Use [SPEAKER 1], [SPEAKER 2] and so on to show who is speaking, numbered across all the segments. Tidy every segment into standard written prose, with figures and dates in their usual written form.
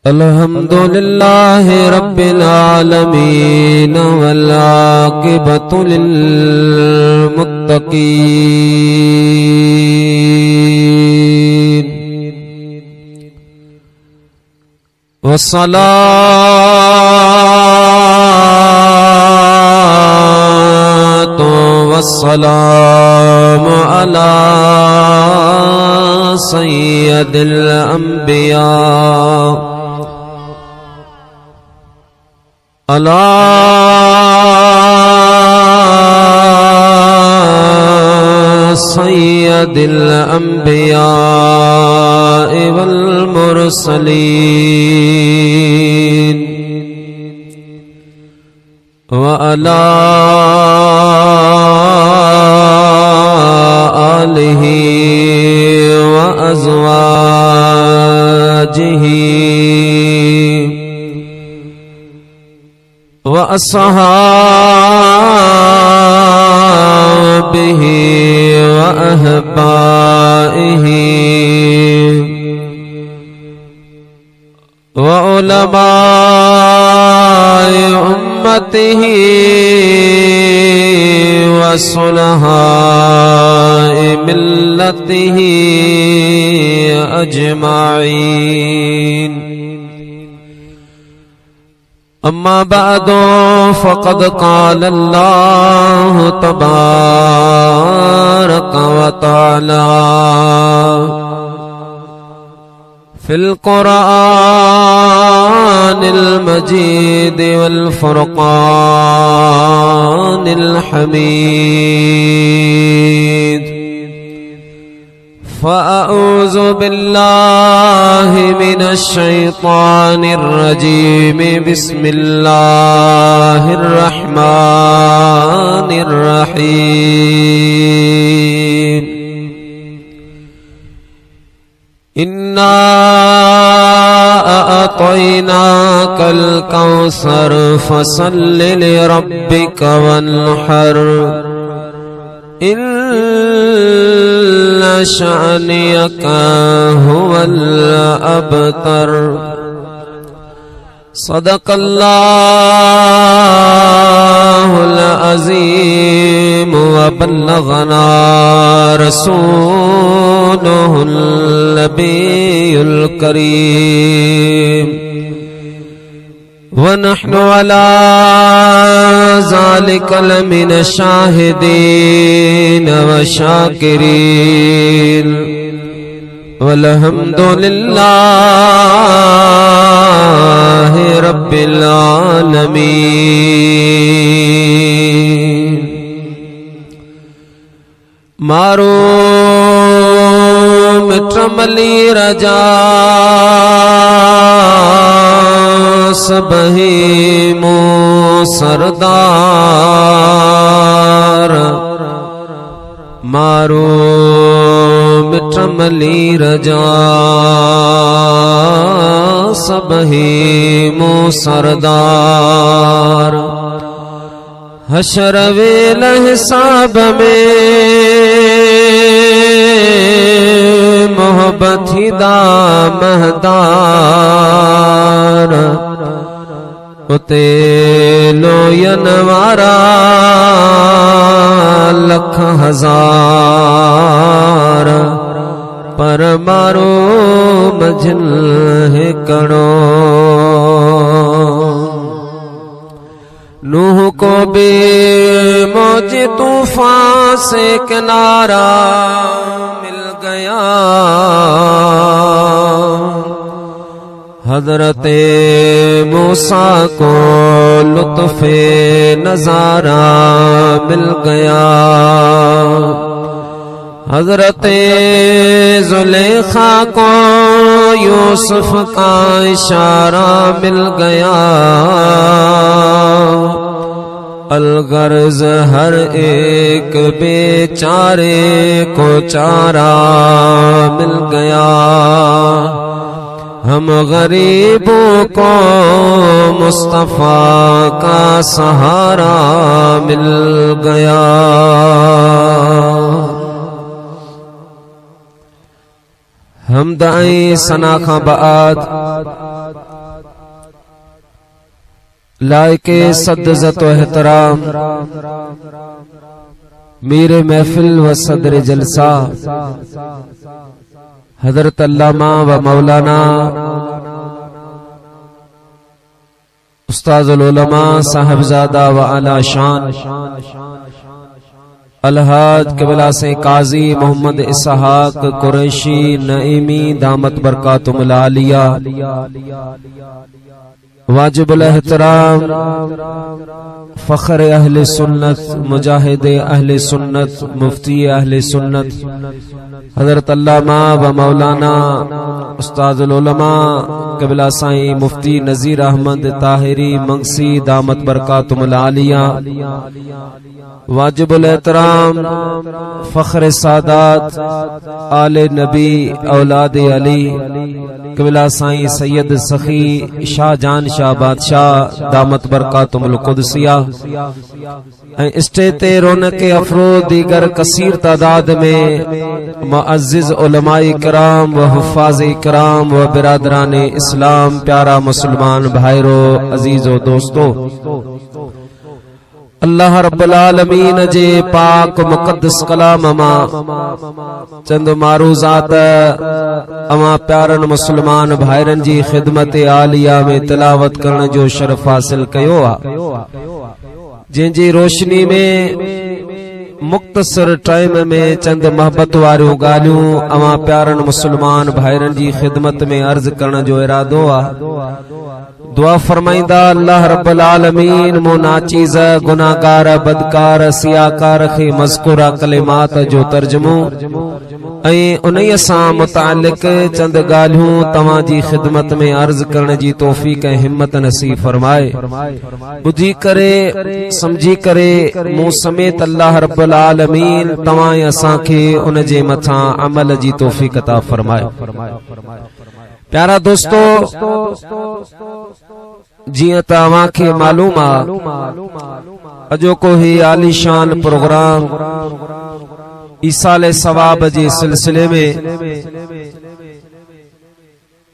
[SPEAKER 1] अल्हम्दुलिल्लाहि रब्बिल आलमीन वल आक़िबतु लिल मुत्तक़ीन वस्सलातु वस्सलामु अला सय्यदिल अंबिया अला सय्यदिल अंबिया वल मुरसलीन व अला आलिहि व अज़वाजिहि व अस्हाबिहि व अहबाइहि व उलमाए उम्मतिहि व सुलहाए मिल्लतिहि अजमाईन। अम्मा बादो फ़क़द क़ाल अल्लाहु तबारक व तआला फ़िल क़ुरआनिल मजीद वल फ़ुरक़ानिल हमीद। फ़अऊज़ु बिल्लाहि मिनश शैतानिर रजीम। बिस्मिल्लाहिर रहमानिर रहीम। इन्ना अअतैनाकल कौसर फसल्लि लिरब्बिका वन्हर इन्ना शानियका हुवल अबतर। सदक़ल्लाहुल अज़ीम व बल्लगना रसूलुहुल नबियुल करीम व नहनु अला ज़ालिका लमिन शाहिदीन व शाकिरीन वल्हम्दुलिल्लाहि रब्बिल आलमीन। मारो मित्रमली रजा सबही मो सरदार मारो मित्रमली रजा सबही मो सरदार। हशर वेल हिसाब में मोहब्बत ही दामहदार उते लोयन वारा लख हजार पर मारो मझल है कणो। नूह को बे मौज तूफान से किनारा मिल गया। हज़रते मूसा को लुत्फ़े नज़ारा मिल गया। हज़रते ज़ुलेखा को यूसुफ का इशारा मिल गया। अलगर्ज हर एक बेचारे को चारा मिल गया। हम गरीबों को मुस्तफा का सहारा मिल गया। हमदाई सना खां बाद लायके सद्दज़त व एहतराम मीरे महफिल व सदर जलसा हजरत अल्लामा व मौलाना उस्ताज़ुल उलमा साहबजादा व आला शान अलहाज क़िबला से काजी मोहम्मद इसहाक कुरैशी नईमी दामत बरकातुहुल आलिया वाजिबुल एहतराम फ़ख्र अहले सुन्नत मुजाहिद अहले सुन्नत मुफ्ती अहले सुन्नत हज़रत अल्लामा व मौलाना उस्ताज़ुल उलमा क़िबला साईं मुफ्ती नज़ीर अहमद ताहिरी मंगसी दामत बरकातुहुल आलिया वाजिबुल एहतराम फ़ख्र सादात आले नबी औलाद अली क़िबला साईं सैयद सखी शाहजान शाह बादशाह दामत बरकातुहुल कुदसिया स्टेज ते रौनक अफरोज दीगर कसीर तादाद में मुअज़्ज़िज़ उलमाए किराम व हुफ़्फ़ाज़ किराम व बिरादरान इस्लाम प्यारा मुसलमान भाईरो अजीजो दोस्तों, अल्लाह रब्बुल आलमीन जे पाक मुक़द्दस कलाम मां चंद मारूज़ात अमा प्यारन मुसलमान भाईरन जी खिदमत आलिया में तिलावत करण जो शरफ हासिल कयो आ, जिनजी रोशनी में मुख्तसर टाइम में चंद मोहब्बत वारियूं ॻाल्हियूं अमा प्यारन मुसलमान भाईरन जी खिदमत में अर्ज करण जो इरादो आ। दुआ फरमाइंदा अल्लाह रब्बुल आलमीन मो नाचीज़ गुनाहगार बदकार सियाकार खे मज़कूरा कलिमात जो तर्जुमो ऐं उन्हीअ सां मुतालिक चंद ॻाल्हियूं तव्हां जी खिदमत में अर्ज करण जी तौफ़ीक़ ऐं हिम्मत नसीब फरमाए। ॿुधी करे समझी करे मूं समेत अल्लाह रब्बुल आलमीन तव्हां ऐं असां खे उन जे मथां अमल जी तौफ़ीक़ अता फरमाए। प्यारा दोस्तों, जियां तव्हां खे मालूम आ अॼोको ही आलीशान प्रोग्राम ईसाले सवाब जे सिलसिले में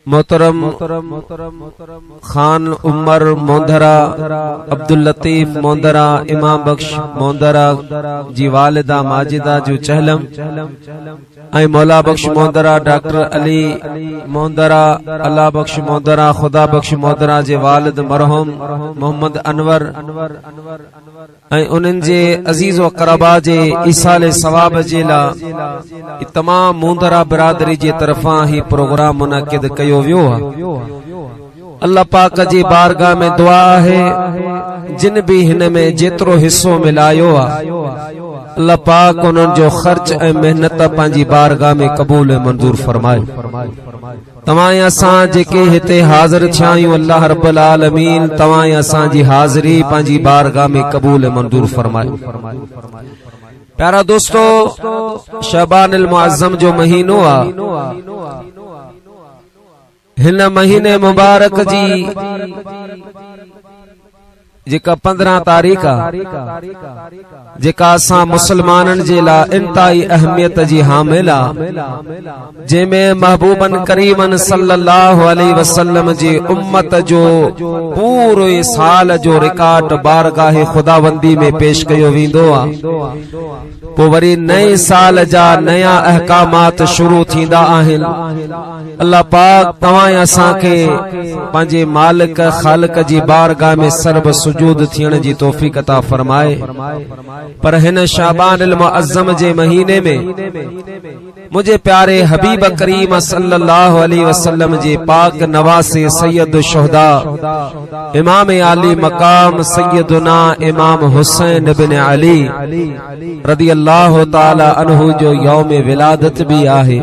[SPEAKER 1] मोहतरम खान उमर मोंदरा अब्दुल लतीफ मोंदरा इमाम बख्श मोंदरा जी वालिदा माजिदा जो चहलम ऐं मौला बख्श मोंदरा डॉक्टर अली मोंदरा अल्लाह बख्श मोंदरा खुदा बख्श मोंदरा जे वालिद मरहूम मोहम्मद अनवर ऐं उन्हनि जे अजीज व क़रबा जे ईसाले सवाब जे लाइ तमाम मोंदरा बिरादरी जे तरफ़ां ही प्रोग्राम मुनक़िद कयो वियो आहे। अल्लाह पाक जी बारगाह में दुआ है जिन भी हिन में जेतिरो हिस्सो मिलायो आहे अल्लाह पाक उन्हनि जो ख़र्च ऐं मेहनत पंहिंजी बारगाह में क़बूल ऐं मंज़ूर फरमाए। तव्हां ऐं असां जेके हिते हाज़िर थिया आहियूं अल्लाह रब्बुल आलमीन तव्हां ऐं असां जी हाज़िरी पंहिंजी बारगाह में क़बूल ऐं मंज़ूर फरमाए। प्यारा दोस्तों, शबानिल मुअज़्ज़म जो महीनो आहे। हिन महीने मुबारक जी जेका 15 तारीख़ आहे जेका असां मुसलमानन जे लाइ इंतहाई अहमियत जी हामिल आहे, जंहिंमें महबूबन करीमन सल्लल्लाहु अलैहि वसल्लम जी उम्मत जो पूरो साल जो रिकॉर्ड बारगाह खुदावंदी में पेश कयो वेंदो आहे। पोइ वरी नए साल जा नया अहकामात शुरू थींदा आहिनि। अल्लाह पाक तव्हां असां खे पंहिंजे मालिक ख़ालिक जी बारगाह में सर्ब सुजूद थियण जी तौफ़ीक़ अता फरमाए। पर हिन शाबानिल मुअज़्ज़म जे महीने में मुझे प्यारे हबीब करीम सल्लल्लाहु अलैहि वसल्लम जे पाक नवासे सैयद शुहदा इमाम आली मकाम सैयदना इमाम हुसैन इब्न अली रदियल्लाहु ताला अन्हु जो यौम विलादत भी आहे।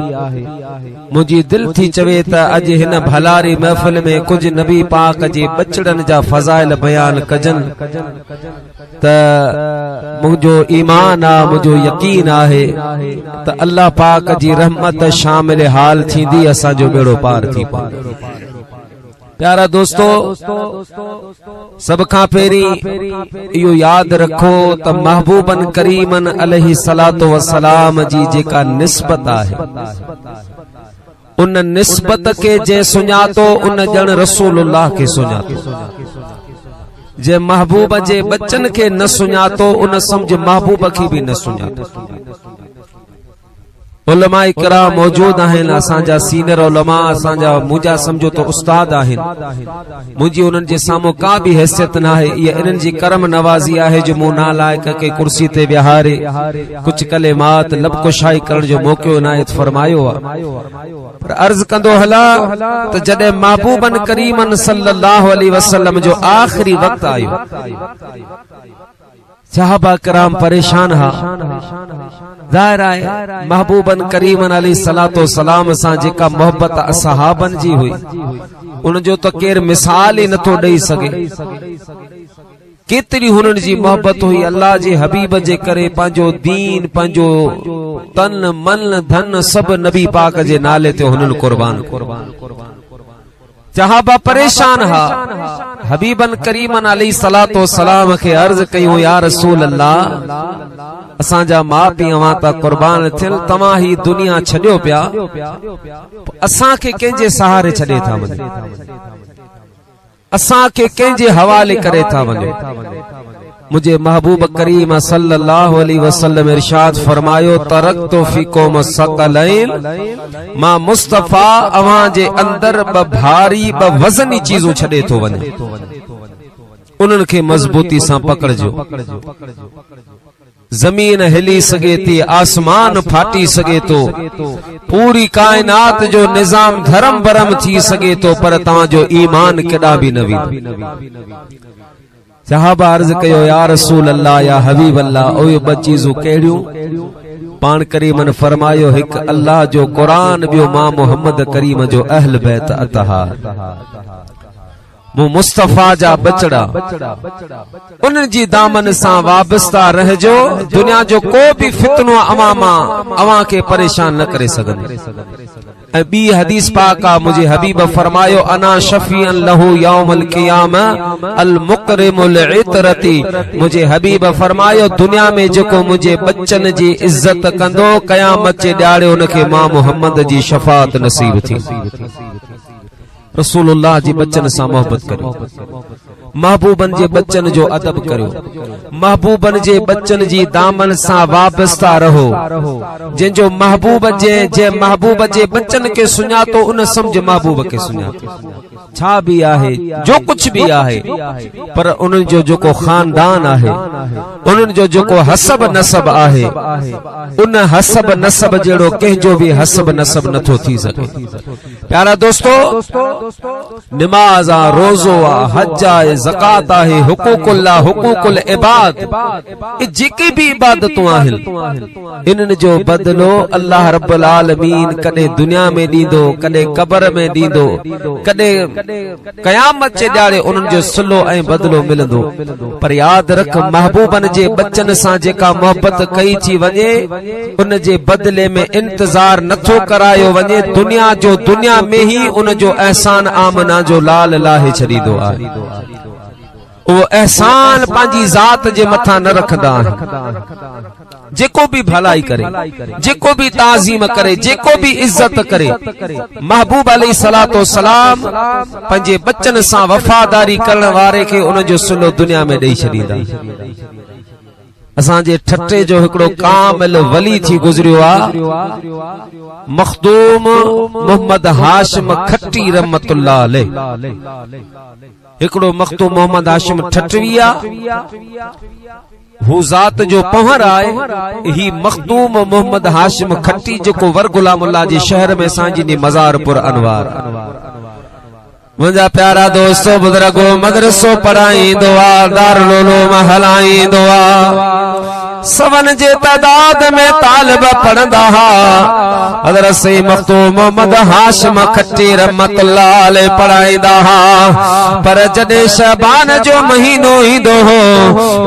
[SPEAKER 1] मुझी दिल थी चवे त अज हिन भलारी महफिल में कुछ नबी पाक जे बचड़न जा फजाइल बयान कजन त मुझो ईमान आ, मुझो यकीन आहे त अल्लाह पाक जी रहमत शामिल हाल थींदी, असा जो बेड़ो पार थी पाए। प्यारा दोस्तों, सब खां पेरी इहो याद रखो त महबूबन करीमन अलैहि सलातो व सलाम जी जेका निस्बत आहे उन निस्बत के जे सुञातो उन जण रसूलुल्लाह के सुञातो। जे महबूब जे बच्चन के न सुञातो उन समझ महबूब की भी न सुञातो। उलमा इकराम मौजूद आहिनि, असांजा सीनियर उलमा, असांजा मुंहिंजा समझो तो उस्ताद आहिनि। मुंहिंजी उन्हनि जे साम्हूं का बि हैसियत न आहे। इहा इन्हनि जी करम नवाज़ी आहे जो मूं नालाइक खे कुर्सी ते विहारे कुछ कलेमात लबकुशाई करण जो मौक़ो इनायत फरमायो आहे। पर अर्ज़ कंदो हला त जॾहिं महबूबन करीमन सल्लल्लाहु अलैहि वसल्लम जो आख़िरी वक़्तु आयो, सहाबा कराम परेशान हा। ज़ाहिर आहे महबूबन करीमन अलैहिस्सलातो सलाम सां जेका मोहब्बत असहाबन जी हुई, उन जो त केर मिसाल ही नथो ॾेई सघे। केतरी हुननि जी मोहब्बत हुई अल्लाह जे हबीब जे करे, पंहिंजो दीन, पंहिंजो तन मन धन सब नबी पाक जे नाले ते हुननि कुर्बान। सहाबा परेशान हा। हबीबन करीमन अलैहिस्सलातो सलाम के अर्ज कयूं, या रसूल अल्लाह, असांजा माउ पीउ अवां ता कुर्बान थियल, तव्हां ही दुनिया छॾियो पिया, असां खे कंहिंजे सहारे छॾे था वञो, असां खे कंहिंजे हवाले करे था वञो। मुझे महबूब करीम सल्लल्लाहु अलैहि वसल्लम इरशाद फरमायो, तरक्तु फीकुम सकलैन, मां मुस्तफा अवां जे अंदर ब भारी ब वज़नी चीजूं छॾे थो वञे, उन्हनि खे मज़बूती सां पकड़जो। जमीन हिली सके थी, आसमान फाटी सके तो, पूरी कायनात जो निजाम धर्म भरम थी सके तो, पर तव्हांजो ईमान केॾा बि न वेंदो। सहाबा अर्ज कयो, या रसूल अल्लाह, या हबीब अल्लाह, ओए ब चीजूं कहिड़ियूं? पाण करीमन फरमायो, हिक अल्लाह जो कुरान, ॿियो मां मोहम्मद करीम जो अहल बैत अतहार, मूं मुस्तफा जा बचड़ा, उन जी दामन सां वाबस्ता रहजो। दुनिया जो को भी फितनो अवां के परेशान न करे सघंदो। ऐं ॿी हदीस पाक आ, मुझे हबीब फरमायो, अना शफीअन लहू यौमल क़ियामा अल मुकरिमुल इतरती, मुझे हबीब फरमायो, दुनिया में जेको मुझे बच्चन जी इज्जत कंदो, क़यामत जे ॾियारे उनखे मां मोहम्मद जी शफाअत नसीब थी। रसूलुल्लाह जी बच्चन सां मोहब्बत करियो, महबूबन जे बच्चन जो अदब करियो, महबूबन जे बच्चन जी दामन सां वाबस्ता रहो। जंहिंजो महबूब जे बच्चन के सुञातो, उन समझ महबूब के सुञातो। छा भी आहे, जो कुछ भी आहे, पर उन्हनि जो जेको खानदान आहे, उन्हनि जो जेको हसब नसब आहे, उन हसब नसब जहिड़ो कंहिंजो भी हसब नसब नथो थी सघे। प्यारा दोस्तो, नमाज आ, रोज़ो आ, हज आ, ज़कात आहे, हुकूकुल्लाह, हुकूकुल इबाद, ये जेके भी इबादतूं आहिनि, इन्हनि जो बदलो अल्लाह रब्बुल आलमीन कॾहिं दुनिया में ॾींदो, कॾहिं क़ब्र में ॾींदो, कॾहिं क़यामत जे ॾियारे उन्हनि जो सिलो ऐं बदलो मिलंदो। पर यादि रख, महबूबन जे बच्चन सां जेका मोहब्बत कई थी वञे, उन जे बदले में इंतजार नथो करायो वञे। दुनिया जो दुनिया में ही उन जो एहसान आमना जो लाल लाहे छॾींदो आहे। वो एहसान पंहिंजी ज़ात जे मथां न रखंदा आहिनि। जेको भी भलाई करे, जेको भी ताज़ीम करे, जेको भी इज्जत करे, महबूब अलैहिस्सलातो सलाम पंहिंजे बच्चन सां वफादारी करण वारे खे उन जो सिलो दुनिया में ॾेई छॾींदा। असांजे ठट्टे जो हिकिड़ो कामिल वली थी गुज़रियो आ, मखदूम मोहम्मद हाशिम खट्टी रहमतुल्लाह अलैह। हिकिड़ो मखदूम मोहम्मद हाशिम ठटवी आ, हू ज़ात जो पहर आहे। ही मखदूम मोहम्मद हाशिम खट्टी जेको वर गुलामुल्लाह जे शहर में सांजी मज़ारपुर अनवार। मुंहिंजा प्यारा दोस्तो बुज़ुर्गो, मदरसो पढ़ाईंदो आ, दारुल उलूम हलाईंदो आ, सवन जे तादाद में तालिब पढ़ंदा हा। हज़रत सईद मखदूम मोहम्मद हाशिम खट्टी रहमतुल्लाह अलैह पढ़ाईंदा हा। पर जॾहिं शबान जो महीनो ईंदो हो,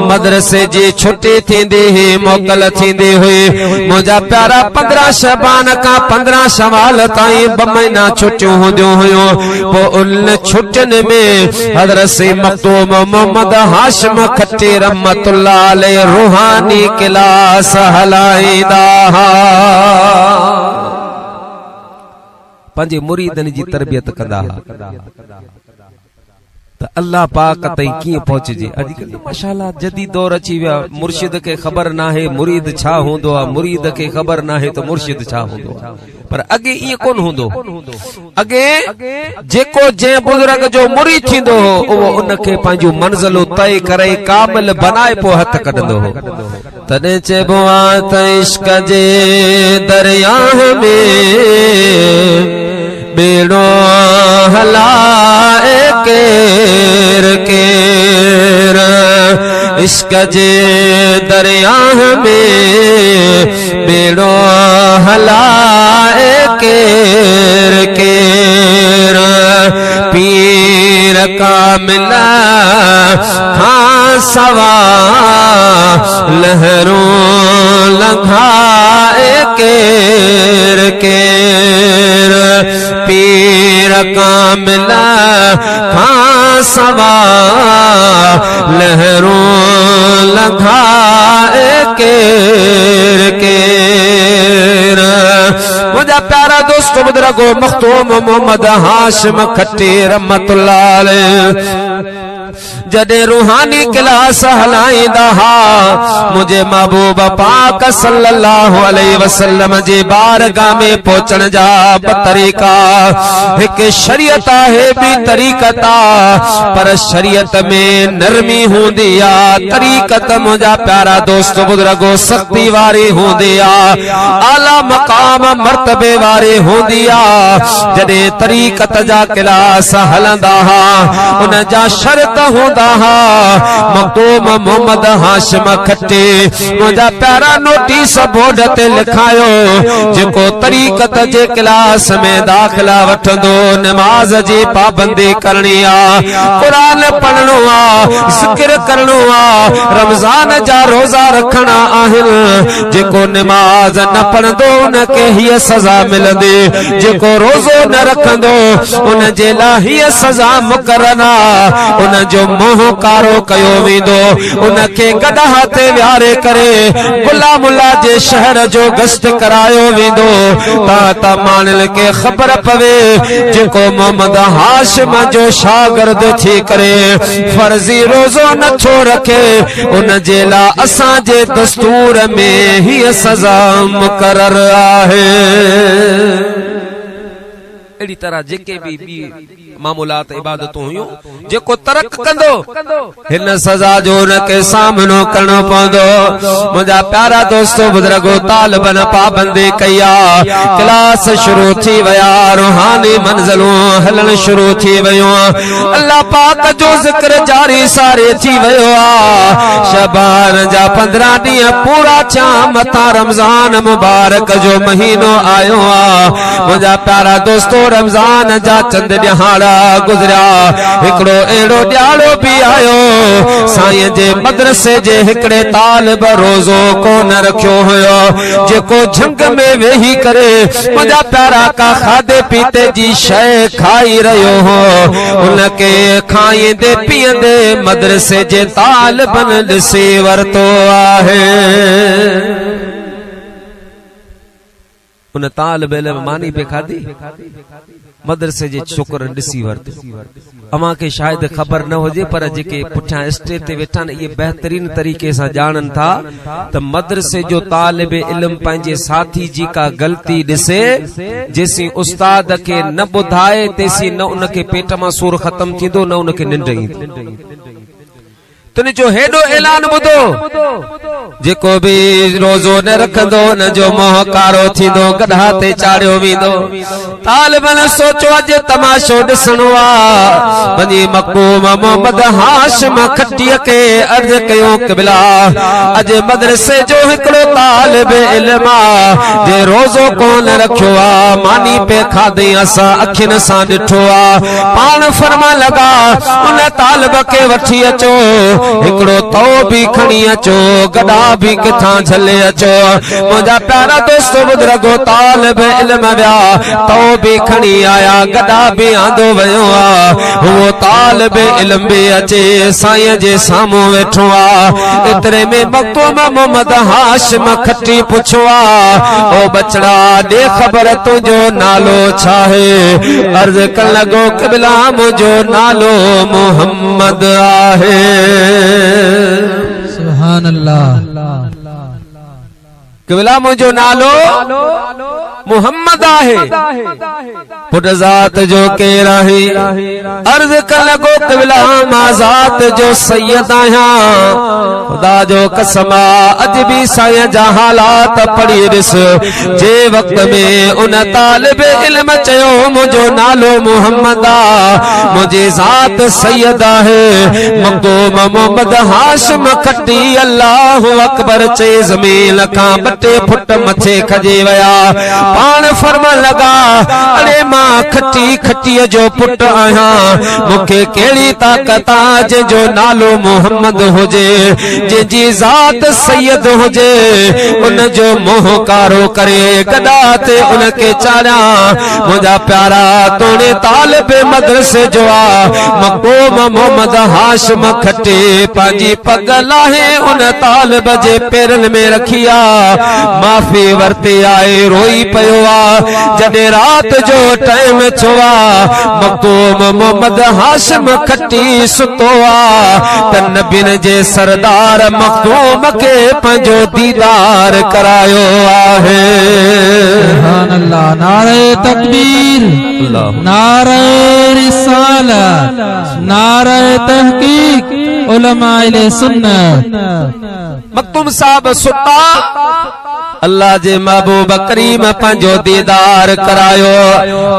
[SPEAKER 1] मदरसे जी छुट्टी थींदी हुई, मोकल थींदी हुई। मुंहिंजा प्यारा 15 शबान खां 15 शवाल ताईं 2 महीना छुट्टियूं हूंदियूं हुयूं। पोइ उन छुट्टियुनि में हज़रत सईद मखदूम मोहम्मद हाशिम खट्टी रहमतुल्लाह अलैह रूहानी क्लास हलाईंदा हा, पंहिंजे मुरीदनि जी तरबियत कंदा हा। त अल्लाह पाक ताईं कीअं पहुचजे। अॼुकल्ह माशाअल्लाह जदीद दौर अची विया, मुर्शिद खे ख़बर नाहे मुरीद छा हूंदो आहे, मुरीद खे ख़बर नाहे त मुर्शिद छा हूंदो आहे। पर अॻे ईअं कोन हूंदो। अॻे जेको जंहिं बुज़ुर्ग जो मुरीद थींदो हो उहो उनखे पंहिंजो मंज़िलो तय करे कामिल बनाए पोइ हथ कढंदो हो। तॾहिं चइबो आहे त इश्क जे दरिया में बेड़ो हलाए केर केर, इश्क जे दरिया में बेड़ो हलाए केर केर, पीर कामिल खां सवा लहरूं लंघाए केर केर, पीर कामिल खां सवा लहरूं लंघाए केर केर। मुझा प्यारा दोस्त बुजुर्गो मखदूम मोहम्मद हाशिम खट्टी रहमतुल्लाह अलैह जॾहिं रूहानी क्लास हलाईंदा हा, मुझे महबूब पाक सल्लल्लाहु अलैहि वसल्लम जे बारगाह में पहुचण जा ब तरीक़ा, हिक शरीयत आहे ॿी तरीक़त आहे, पर शरीयत में नरमी हूंदी आहे, तरीक़त मुंहिंजा प्यारा दोस्त बुजुर्गो सख्ती वारी हूंदी आहे, आला मक़ाम मर्तबे वारी हूंदी आहे। जॾहिं तरीक़त जा क्लास हलंदा हा उन जा शर्त हूंदा मखदूम मोहम्मद हाशिम खट्टी मुझा प्यारा नोटिस बोर्ड ते लिखायो, जेको तरीक़त जे क्लास में दाखिला वठंदो नमाज जी पाबंदी करणी आ, कुरान पढ़णो आ, ज़िक्र करणो आ, रमजान जा रोजा रखणा आहिनि। जेको नमाज न पढ़ंदो उनखे हीअ सज़ा मिलंदी, जेको रोज़ो न रखंदो उन जे लाइ हीअ सज़ा मुक़ररु आ। उन जो मोह कारो कयो वेंदो, उनखे गदह ते विहारे करे गुलामुल्ला जे शहर जो गश्त करायो वेंदो, त मानल खे ख़बर पवे जेको मोहम्मद हाशिम जो शागिर्द थी करे फर्ज़ी रोज़ो नथो रखे, उन जे लाइ असांजे दस्तूर में हीअ सज़ा मुक़ररु आहे। अहिड़ी तरह जेके भी मामूलात इबादतूं हुयूं जेको तरक कंदो हिन सज़ा जो उनखे सामनो करणो पवंदो। मुंहिंजा प्यारा दोस्तो बुजुर्गो तालिबन पाबंदी कई आहे, क्लास शुरू थी विया, रूहानी मंज़िलूं हलण शुरू थी वियूं, अल्लाह पाक जो ज़िक्र जारी सारे थी वियो आहे। शबान जा 15 ॾींहं पूरा थिया, मथां रमज़ान मुबारक जो महीनो आयो आहे। मुंहिंजा प्यारा दोस्तो रमजान जा चंद ॾिहाड़ा गुज़रिया, हिकिड़ो अहिड़ो ॾियारो बि आयो साईं जे मदरसे जे हिकिड़े तालिब रोज़ो कोन रखियो हुयो, जेको झंग में वेही करे मुंहिंजा प्यारा का खाधे पीते जी शइ खाई रहियो हो, उनखे खाईंदे पीअंदे मदरसे जे तालिबनि ॾिसी वरितो आहे। उन तालिब इल्म मानी पे खाधी, मदरसे जे छोकरनि ॾिसी वरितो। अमां खे शायदि ख़बर न हुजे, पर जेके पुठियां स्टेज ते वेठा आहिनि इहे बहितरीन तरीक़े सां ॼाणनि था त मदरसे जो तालिब इल्म पंहिंजे साथी जी का ग़लती ॾिसे, जेसीं उस्ताद खे न ॿुधाए तेसीं न उनखे पेट मां सूर ख़तम थींदो, न उनखे निंड ईंदी। तुन जो हेॾो ऐलान ॿुधो, जेको भी रोज़ो न रखंदो न जो मोह कारो थींदो, गधा ते चाढ़ियो वेंदो। तालिबन सोचो अॼु तमाशो ॾिसणो आहे, वञी मखदूम मोहम्मद हाशिम खट्टीअ खे अर्ज़ कयो क़िबला, अॼु मदरसे जो हिकिड़ो तालिब इल्म आहे जे रोज़ो कोन रखियो आहे, मानी पे खाधई, असां अखियुनि सां ॾिठो आहे। पाण फरमा लगा उन तालिब खे वठी अचो, हिकड़ो तो भी खणी अचो गदा भी किथां झले अचो मुंहिंजा प्यारा दोस्त बुजुर्गो तालिब इल्म विया तो भी खणी आया गदा भी आंदो वियो आ वो तालिब इल्म भी अचे साईं जे साम्हूं वेठो आ एतिरे में मखदूम मोहम्मद हाशिम खटी पुछो आ ओ बचड़ा दे खबर तुंहिंजो नालो छा है अर्ज कर लगो क़िबला मुंहिंजो नालो मोहम्मद आहे
[SPEAKER 2] सुभान अल्लाह
[SPEAKER 1] क़िबला मुंहिंजो नालो मोहम्मद आहे पुट ज़ात जो केर आहे अर्ज कर लगो क़िबला मां ज़ात जो सैयद आहियां खुदा जो कसम अज भी साईं जा हालात पढ़ी ॾिस जे वक्त में उन तालिब इल्म चयो मुंहिंजो नालो मोहम्मद आ मुंहिंजी ज़ात सैयद आहे मखदूम मोहम्मद हाशिम खटी अल्लाह अकबर चई ज़मीन खां 2 फुट मथे खजे विया पान फरमान लगा अरे मां खटी खटीअ जो पुट आहियां मूंखे कहिड़ी ताक़त आहे जंहिंजो नालो मोहम्मद हुजे जंहिंजी ज़ात सैयद हुजे उनजो मोह कारो करे गदा ते उनखे चाढ़ियां मुंहिंजा प्यारा तोड़े तालिब मदरसे जो आ मखदूम मोहम्मद हाशिम खटे पंहिंजी पग लाहे उन तालिब जे पेरनि में रखी आ माफ़ी वरती आए रोई पयो आ जॾहिं रात जो टाइम थियो आ मखदूम मोहम्मद हाशिम खटी सुतो आ त नबियुनि जे सरदार मखदूम खे पंहिंजो दीदार करायो आहे
[SPEAKER 2] सुभान अल्लाह नारे तकबीर नारे रिसालत नारे तहकीक उलमा अहले सुन्नत
[SPEAKER 1] मखदूम साहब सुता अल्लाह जे महबूब करीम पंहिंजो दीदार करायो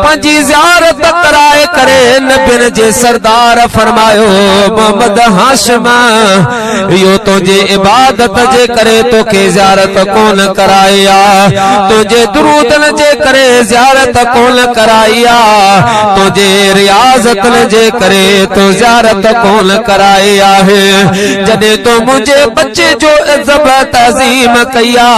[SPEAKER 1] पंहिंजी ज़ियारत कराए करे नबियुनि जे सरदार फरमायो मोहम्मद हाशिम इहो तुंहिंजे इबादत जे करे तोखे ज़ियारत कोन कराई आ तुंहिंजे दुरूदनि जे करे ज़ियारत कोन कराई आ तुंहिंजे रियाज़तनि जे करे तो ज़ियारत कोन कराई आहे जॾहिं तो मुंहिंजे बच्चे जो इज़्ज़त तज़ीम कई आ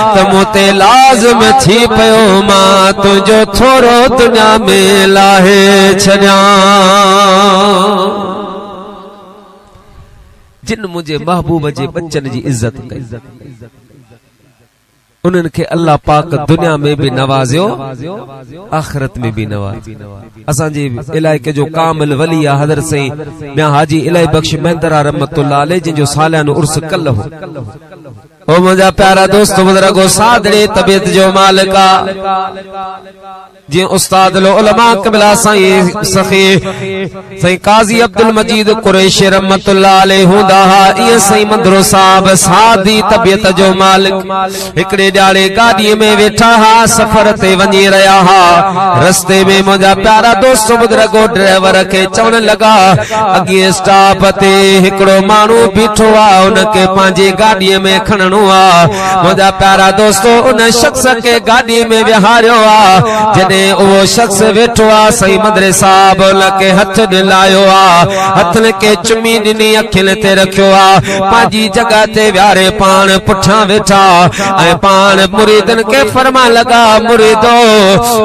[SPEAKER 1] त मूंते लाज़िम थी पयो मां तुंहिंजो थोरो दुनिया में लाहे छॾियां जिन मुंहिंजे महबूब जे बच्चन जी इज़्ज़त कई उन्हनि खे अल्लाह पाक दुनिया में भी नवाज़ियो आखिरत में भी नवाज़ियो असांजे इलाइके जो कामिल वली आहे हज़रत साईं मियां हाजी इलाही बख्श मेहंदरा रहमतुल्लाह अलैह जिनजो सालियानो उर्स कल हो ओ मुंहिंजा प्यारा दोस्त बुजुर्गो सादड़े तबियत जो मालिक जी उस्ताद उलमा क़िबला साईं सखी साईं काज़ी अब्दुल मजीद कुरैशी रहमतुल्लाह अलैह हूंदा इहे साईं मंदरो साहब सादी तबियत जो मालिक हिकड़े ॾाड़े गाॾीअ में वेठा हा सफ़र ते वञी रहिया हा रस्ते में मुंहिंजा प्यारा दोस्त बुजुर्गो ड्राइवर खे चवण लॻा अॻे स्टॉप ते हिकड़ो माण्हू बीठो आहे उनखे पंहिंजी गाॾीअ में खणणो आहे मुंहिंजा प्यारा दोस्तो उन शख़्स खे गाॾी में विहारियो आहे जॾहिं उहो शख़्स वेठो आहे सही मदरे साहब उनखे हथ ॾिलायो आहे हथनि खे चुमी ॾिनी अखियुनि ते रखियो आहे पंहिंजी जॻह ते विहारे पाण पुठियां वेठा ऐं पाण मुरीदनि खे फरमान लॻा मुरीदो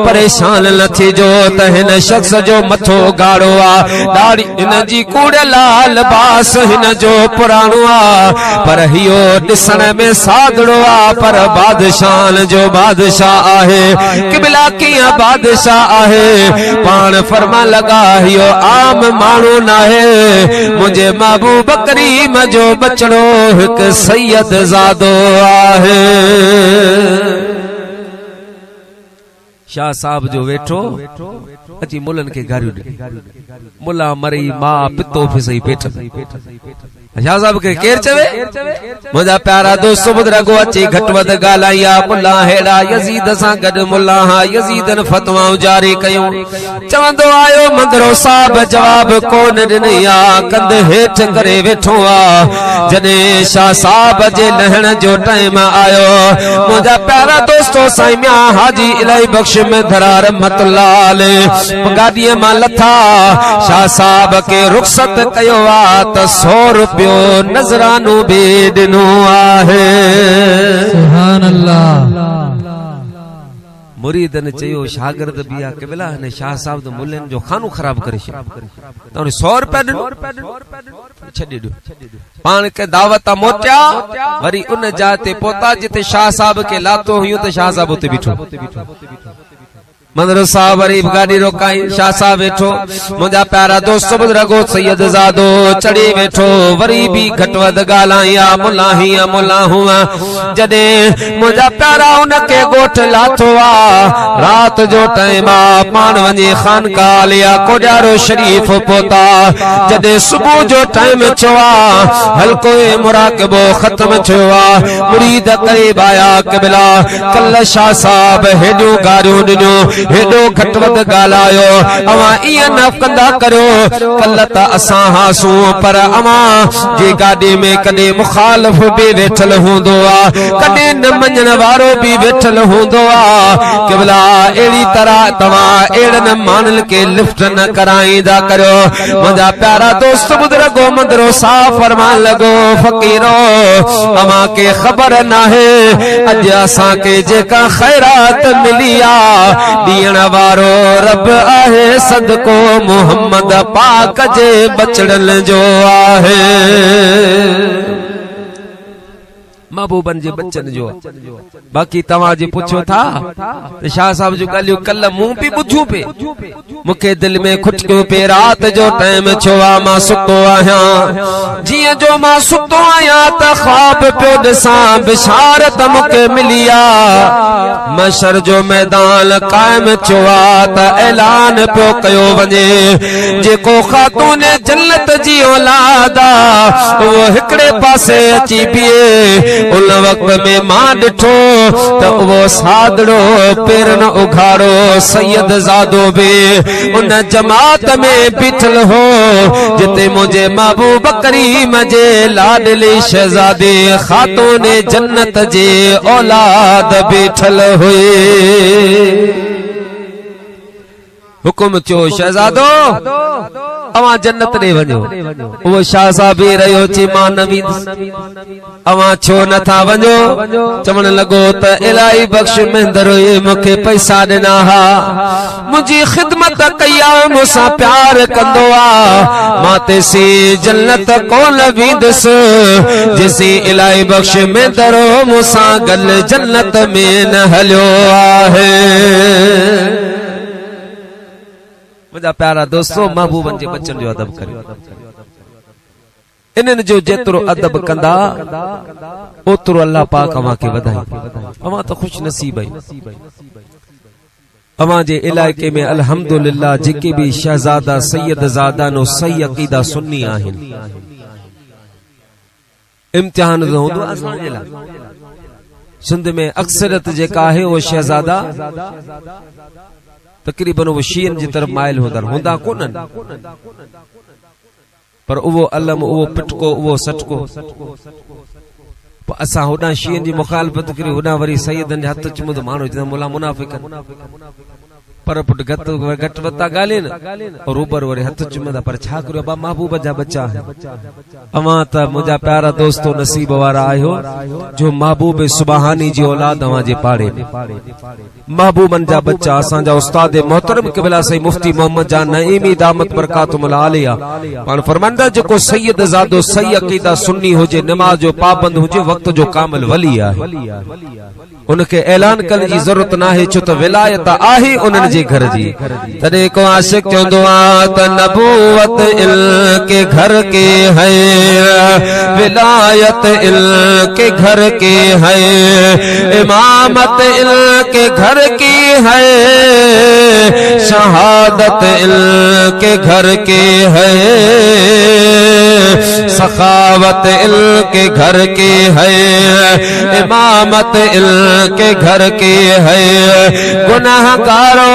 [SPEAKER 1] परेशान न थिजो त हिन शख़्स जो मथो गाढ़ो आहे ॾाढ़ी हिन जी कूड़ लाल लिबास हिन जो पुराणो आहे पर इहो ॾिसण में सादड़ो आहे पर बादशाह जो बादशाह आहे क़िबला कीअं बादशाह आहे पाण फरमान लॻा इहो आम माण्हू नाहे मुंहिंजे महबूब करीम जो बचड़ो हिकु सैयद ज़ादो आहे शाह साहब जो वेठो अची मुल्लनि खे गारियूं ॾिनी मुल्ला मरी मां पितो फिसई पेट शाह साहब खे केर चवे मुंहिंजा प्यारा दोस्त बुजुर्गो अची घटि वधि ॻाल्हाई आहे मुल्ला हेड़ा यज़ीद सां गॾु मुल्ला हा यज़ीदन फतवाऊं जारी कयूं चवंदो आयो मंदरो साहब जवाब कोन ॾिनी आहे कंध हेठि करे वेठो आहे जॾहिं शाह साहब जे लहण जो टाइम आयो मुंहिंजा प्यारा दोस्तो साईं मियां हाजी इलाही बख्श में धरा रहमतुल्लाह अलैह गाॾीअ मां लथा शाह साहब खे रुख़सत कयो आहे त 100 रुपया बियो नजरानो बे दिनो आहे।
[SPEAKER 2] सुभान अल्लाह।
[SPEAKER 1] मुरीदन चयो शागिर्द बिया केबला ने शाह साहब तो मुल्लन जो खानो खराब करे छे तो 100 रुपया ॾिनो छॾी ॾियो पाण के दावत मोटिया वरी उन जाते पोता जिते शाह साहब के लातो हुयो तो शाह साहब उते बीठो मंदर साहब वरी गाड़ी रोकाई शाह साहब बैठो मुंजा प्यारा दोस्त बुजुर्गो सैयद ज़ादो चढ़ी बैठो वरी भी घटवद गालाया मुल्ला हिया मुल्ला हुआ जदे मुंजा प्यारा उनके गोठ लाथो आ रात जो टाइम आ पान वने खानकाह लिया कोडारो शरीफ पोता जदे सुबह जो टाइम छवा हल्को मुराकबो खत्म छवा मुरीद करीब आया क़िबला कल शाह साहब हेडो गारियो दिनो हेडो घटवद गालायो अवा इया न कंदा करो कल त असां हासू पर अवा जे गाड़ी में कदे मुखालिफ भी वेठल हुंदो आ कदे न मञण वारो भी वेठल हुंदो आ क़िबला एड़ी तरह तवा एड़न मानल के लिफ्ट न कराईंदा करो मुंजा प्यारा दोस्त बुजुर्गो मंदरो साफ फरमान लगो फकीरो अवा के खबर ना है अज असां के जेका खैरात मिलिया दीण वारो रब आहे सदको मोहम्मद पाक जे बचड़न जो आहे महबूबन जे बच्चन जो बाकी तवा जे पूछो था तो शाह साहब जो गालियो कल मुंह भी बुझू पे मुखे दिल में खुटक्यो पे रात जो टाइम छवा मां सुतो आया जिया जो मां सुतो आया त ख्वाब पियो दिसा बिशारत मुखे मिलिया मशर जो मैदान कायम छवा त ऐलान पियो कयो वने जेको खातून जन्नत जी औलाद आ वो हिकड़े पासे अची पिए उन वक्त में मां डिठो तो वो सादड़ो पेरन उघाड़ो सैयद ज़ादो बे उन जमात में बिठल हो जिते मुझे महबूब करीम जे लाडली शहजादे खातून जन्नत जे औलाद बिठल हुए हुकुम चो शहजादो अवा जन्नत ने वञो वो शाह साहब भी रहियो ची मां नबी अवा छो न था वञो चवण लगो त इलाही बख्श महिंदरो ये मुखे पैसा ॾिना हा मुंहिंजी खिदमत कया मूंसां प्यार कंदो आ मां तेसी जन्नत कोन वेंदुसि जेसी इलाही बख्श महिंदरो मूंसां गल जन्नत में न हलियो आहे मुझा प्यारा दोस्तों महबूबन जे बच्चन जो अदब करियो इनन जो जेतरो अदब कंदा ओतरो अल्लाह पाक अवा के वधाई अवा तो खुश नसीब है अवा जे इलाके में अल्हम्दुलिल्लाह जेके भी शहजादा सैयद ज़ादा नो सही अकीदा सुन्नी आहिन इम्तिहान होंदो असां जे ला सिंध में अक्सरियत जेका है वो शहजादा तकरीबन वो शीयन जी तरफ माइल होंदा कोनन पर वो अलम वो पिटको वो सटको असा होडा शीयन जी मुखालफत करी होडा वरी सैयदन हथ चुमद मानो जना मुला मुनाफिक पर पुट घट वता गाले न और ऊपर वरी हथ चुमदा पर छा करियो बा महबूब जा बच्चा है अवा त मुजा प्यारा दोस्तो नसीब वारा आयो जो महबूब सुबहानी जी औलाद अवा जे पाड़े महबूबन जा बच्चा असा जा उस्ताद मोहतरम क़िबला सही मुफ्ती मोहम्मद जान नईमी दामत बरकातुल आलिया पान फरमांदा जो सैयद ज़ादो सही अकीदा सुन्नी होजे नमाज जो पाबंद होजे वक्त जो कामिल वली आहे उनके ऐलान करने की जरूरत ना है छो तो विलायत आहे उनन जे घर जी तदे को आशिक चंदो आ त नबूवत इल के घर के है विलायत इल के घर के है इमामत इल के घर की है शहादत इल के घर के है सखावत इल के घर के है इमामत इल के घर के है गुनाहगारो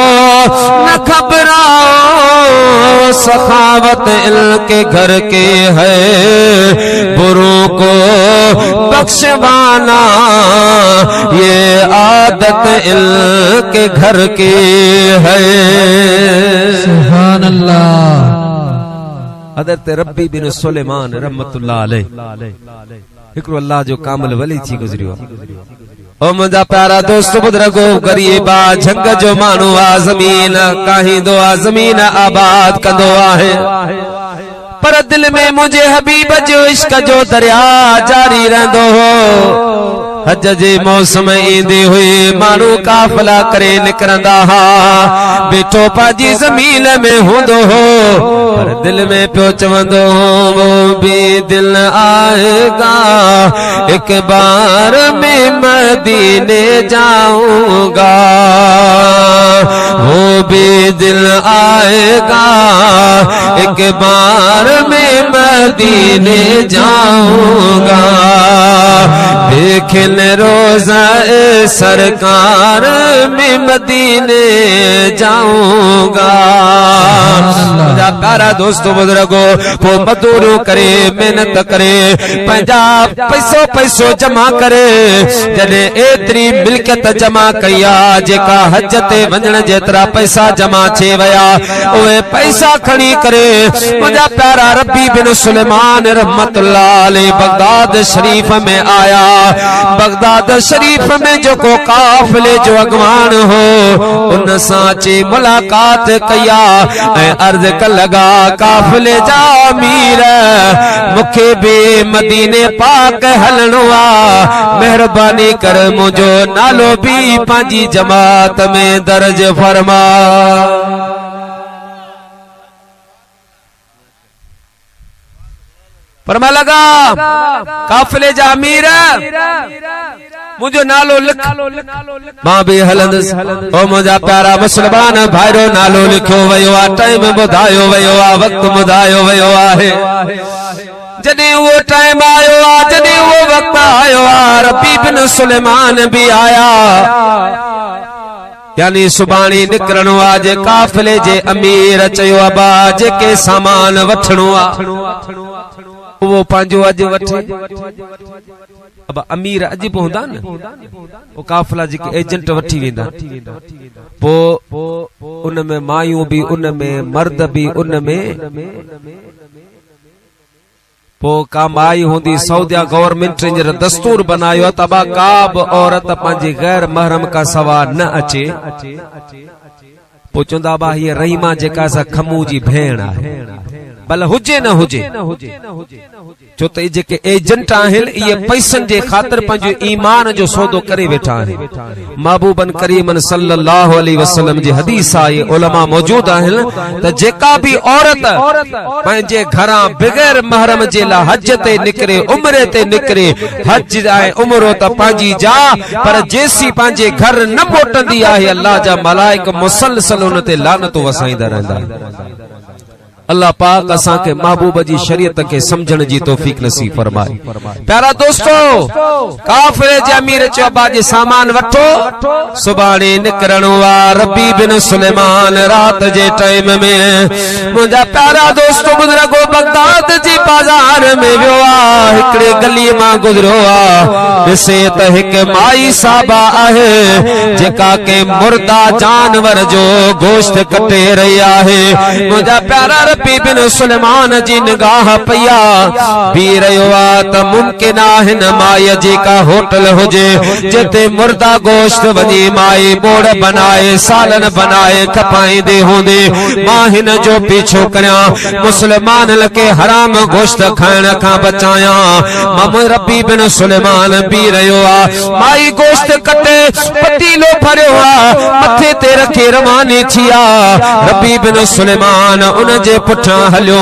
[SPEAKER 1] न घबराओ सखावत इल के घर के है बुरों को बख्शवाना ये आदत इल के घर के है।
[SPEAKER 2] सुभान अल्लाह।
[SPEAKER 1] हज़रत रब्बी बिन सुलेमान रहमतुल्लाह अलैह हिकड़ो अल्लाह जो कामिल वली थी गुजरियो। ओ मुंहिंजा प्यारा दोस्त बुजुर्गो, गरीबा झंग जो माण्हू आ, ज़मीन काहींदो आ, ज़मीन आबाद कंदो आहे, पर दिल में मुझे हबीब जो इश्क जो दरिया जारी रहंदो हो। हज जे मौसम ईंदी हुई माण्हू काफ़िला करे निकरंदा हा, बेठो पंहिंजी ज़मीन में हूंदो हो, पर दिल में पियो चवंदो वो भी दिल आएगा एक बार में मदीने जाऊंगा, वो भी दिल आएगा एक बार में मदीने जाऊंगा, देखे रोज़ा सरकार में मदीने जाऊंगा। मुझा प्यारा दोस्तों बुजुर्गो, वो मजदूरी करे मेहनत करे पंहिंजा पैसो जमा करे, जॾहिं एतिरी मिल्कियत जमा कई आ जेका हज ते वञण जेतिरा पैसा जमा थी विया, उहे पैसा खणी करे मुझा प्यारा रब्बी बिन सुलेमान रहमतुल्लाह अलैह बगदाद शरीफ में आया। बगदाद शरीफ में जो को काफिले जो अगवान हो उन साचे मुलाकात कया ऐं अर्ज कर लगा, काफिले जा अमीर मुखे भी मदीने पाक हलणो आ, मेहरबानी कर मुझो नालो भी पंहिंजी जमात में दर्ज फरमा। फरमा लगा काफिले जा अमीर मुझो नालो लिख, मां भी हलंदस। ओ मुझा प्यारा मुसलमान भाइरो, नालो लिखो वयो आ, टाइम ॿुधायो वयो आ, वक्त ॿुधायो वयो आहे। जॾहिं वो टाइम आयो आ, जॾहिं वो वक्त आयो आ, रब्बी बिन सुलेमान भी आया, यानी सुभाणे निकरणो आ। जे काफिले जे अमीर चयो अबा जेके सामान वठणो आ वो पंहिंजो अॼु वठे। अब अमीर अॼु पहुंदा न, वो काफिला जेके एजेंट वठी वेंदा, पो उनमें मायूं भी, उनमें मर्द भी, उनमें पो का माई होंदी। सऊदिया गवर्नमेंट ने दस्तूर बनायो तबा का बि औरत पंहिंजे गैर महरम का सवा न अचे। पो चवंदा बा हीअ रहीमा जेका सा खमू जी भेण आहे, भले हुजे न हुजे, छो त जेके एजेंट आहिनि इहे पैसनि जे ख़ातिर पंहिंजो ईमान जो सौदो करे वेठा आहिनि। महबूबन करीमन सल्लल्लाहु अलैहि वसल्लम जी हदीस आहे, उलमा मौजूद आहिनि त जेका भी औरत पंहिंजे घरां बगैर महरम जे लाइ हज ते निकिरे, उम्रे ते निकिरे, हज ऐं उम्रो त पंहिंजी जा, पर जेसी पंहिंजे घर न मोटंदी आहे अल्लाह जा मलाइक मुसलसल उन ते लानत वसाईंदा रहंदा। अल्लाह पाक असां के महबूब जी शरीयत के समझण जी तौफीक नसीब फरमाए। प्यारा दोस्तों, काफिले जे अमीर चयो बाजे सामान वठो, सुभाणे निकरणो आ। रब्बी बिन सुलेमान रात जे टाइम में मुंहिंजा प्यारा दोस्तों बुजुर्गो बगदाद जी बाजार में वियो आ, हिकड़े गली मां गुजरियो आ, ॾिसे त हिक माई साहबा आहे जेका के मुर्दा जानवर जो गोश्त कटे रही आहे। मुंहिंजा प्यारा रब्बी बिन सुलेमान जी निगाह पया बी रहियो आ त मुमकिन आहे न माई जेका होटल हुजे जिते मुर्दा गोश्त वञी माई बोड़ बनाए सालन बनाए खपाईंदे हूंदे, मां हिन जो पीछो करियां, मुसलमान के हराम गोश्त खाइण खां बचाया। मां रब्बी बिन सुलेमान बी रहियो आ, माई गोश्त कटे पतीलो भरियो आ, मथे ते रखे रवानी थी आ। रब्बी बिन सुलेमान उन जे पुठियां हलियो आ,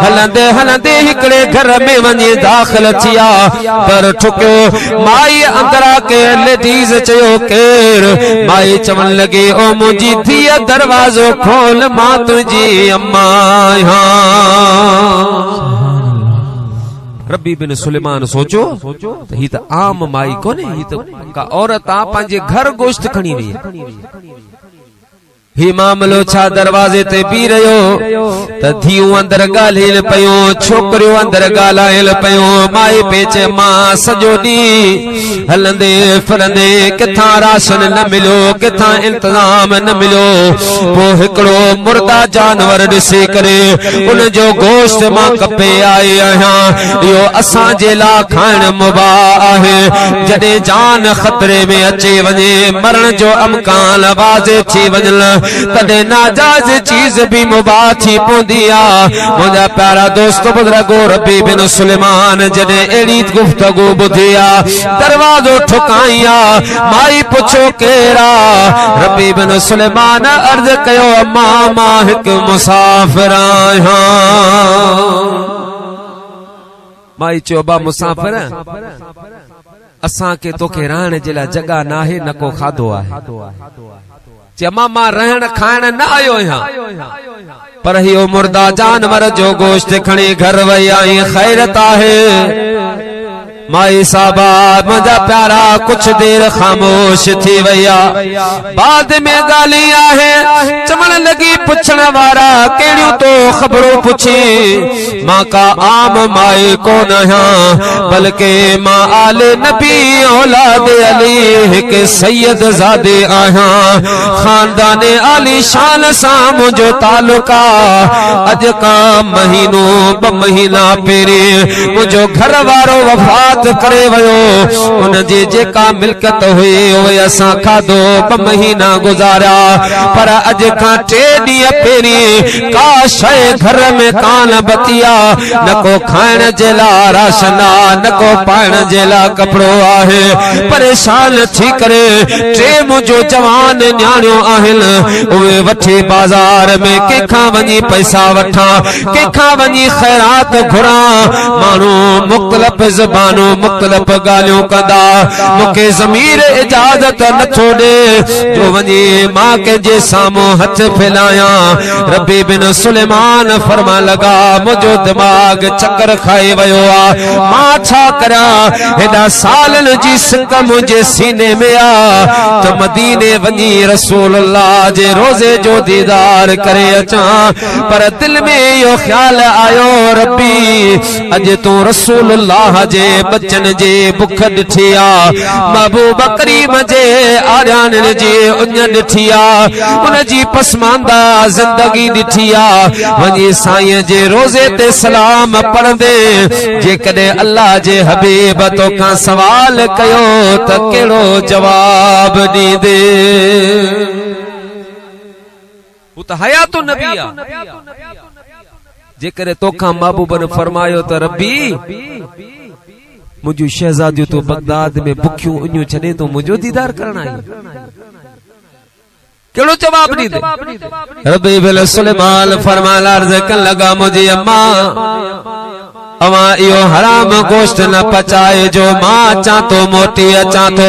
[SPEAKER 1] हलंदे हलंदे हिकड़े घर में वञी दाख़िल थी आ, पर ठुकियो। माई अंदरा के लेडीज़ चयो केर? माई चवण लगी, ओ मुंहिंजी धीअ दरवाजो खोल, मां तुंहिंजी अम्मा आहियां। रब्बी बिन सुलेमान सोचो त ही त आम माई कोने, ही त का औरत आ पंहिंजे घर गोश्त खणी वई। ही मामलो छा दरवाजे ते बी रहियो त धियूं अंदर ॻाल्हिन पयूं छोकरियूं अंदर ॻाल्हाइल पयूं माई पेचे मां सॼो ॾींहुं हलंदे फिरंदे किथां राशन न मिलियो किथां इंतजाम न मिलियो पोइ हिकिड़ो मुर्दा जानवर ॾिसी करे उन जो गोश्त मां कपे आई आहियां इहो असांजे लाइ खाइण मुबाह आहे जॾहिं जान ख़तरे में अची वञे मरण जो अमकान वाज़े थी वञनि तॾहिं नाजायज़ चीज़ भी मुबाह थी पवंदी आहे मुंहिंजा प्यारा दोस्त बुज़ुर्गो रबी बिन सुलेमान जॾहिं अहिड़ी गुफ़्तगू ॿुधी आहे दरवाज़ो ठुकाई आहे माई पुछो केरा रबी बिन सुलेमान अर्ज़ कयो अम्मा मां हिकु मुसाफ़िर आहियां माई चयो बा मुसाफ़िर असांखे तोखे रहण जे लाइ जॻह नाहे न को खाधो आहे चमा मां रहण खाइण न आयो आहियां पर इहो मुर्दा जानवर जो गोश्त खणी घर वई आई खैरत आहे माई साहबा मुंहिंजा प्यारा कुछ देर ख़ामोश थी वई बाद में ॻाल्हि आहे चवण लॻी पुछण वारा कहिड़ियूं तो ख़बरूं पुछी मां का आम माई कोन आहियां बल्कि मां आले नबी औलाद अली हिकु सैयद ज़ादे आहियां खानदान आली शान सां मुंहिंजो तालुक अॼु खां महीनो 2 महीना पहिरीं मुंहिंजो घर वारो वफ़ात करे वयो उन जी जेका मिल्कत हुई उहे असां खाधो 2 महीना गुज़ारिया पर अॼु खां 3 ॾींहं पहिरीं का शइ घर में कान बतिया न को खाइण जे लाइ राशन आहे न को पाइण जे लाइ कपिड़ो आहे परेशान थी करे 3 मुंहिंजो जवान न्याणियूं आहिनि उहे वठी बाज़ार में कंहिंखां वञी पैसा वठां कंहिंखां वञी ख़ैरात घुरां माण्हू मुख़्तलिफ़ ज़बानूं मुख़्तलिफ़ ॻाल्हियूं कंदा मूंखे ज़मीर इजाज़त नथो ॾे जो वञी मां कंहिंजे साम्हूं हथ फैलायां रबी बिन सुलेमान फरमा लॻा मुंहिंजो दिमाग़ चकर खाई वियो आहे मां छा करियां हेॾा सालनि जी सिक मुंहिंजे सीने में आहे त मदीने वञी रसूल अल्लाह जे रोज़े जो दीदार करे अचां पर दिल में इहो ख़्याल आयो रबी अॼु तूं रसूल अल्लाह जे बचन जे बुख ॾिठी आहे महबूब करीम जे आराननि जी उञ ॾिठी आहे उन जी पसमांदा ज़िंदगी ॾिठी आहे वञी साईं जे रोज़े ते सलाम पढ़ंदे जेकॾहिं अल्लाह जे हबीब तोखां सवाल कयो त कहिड़ो जवाब ॾींदे हू त हयातो नबी आहे जेकॾहिं तोखां महबूब ने फरमायो त रब्बी मुझे शहजादियों तो बगदाद में बुखियों उन्यूं छड़े तो मुझो दीदार करना है केड़ो जवाब दी दे रब्बी बिन सुलेमान फरमाया अर्ज़ कन लगा मुझे अम्मा अवा इहो हराम गोश्त न पचाए जो मां अचां तो मोटी अचां तो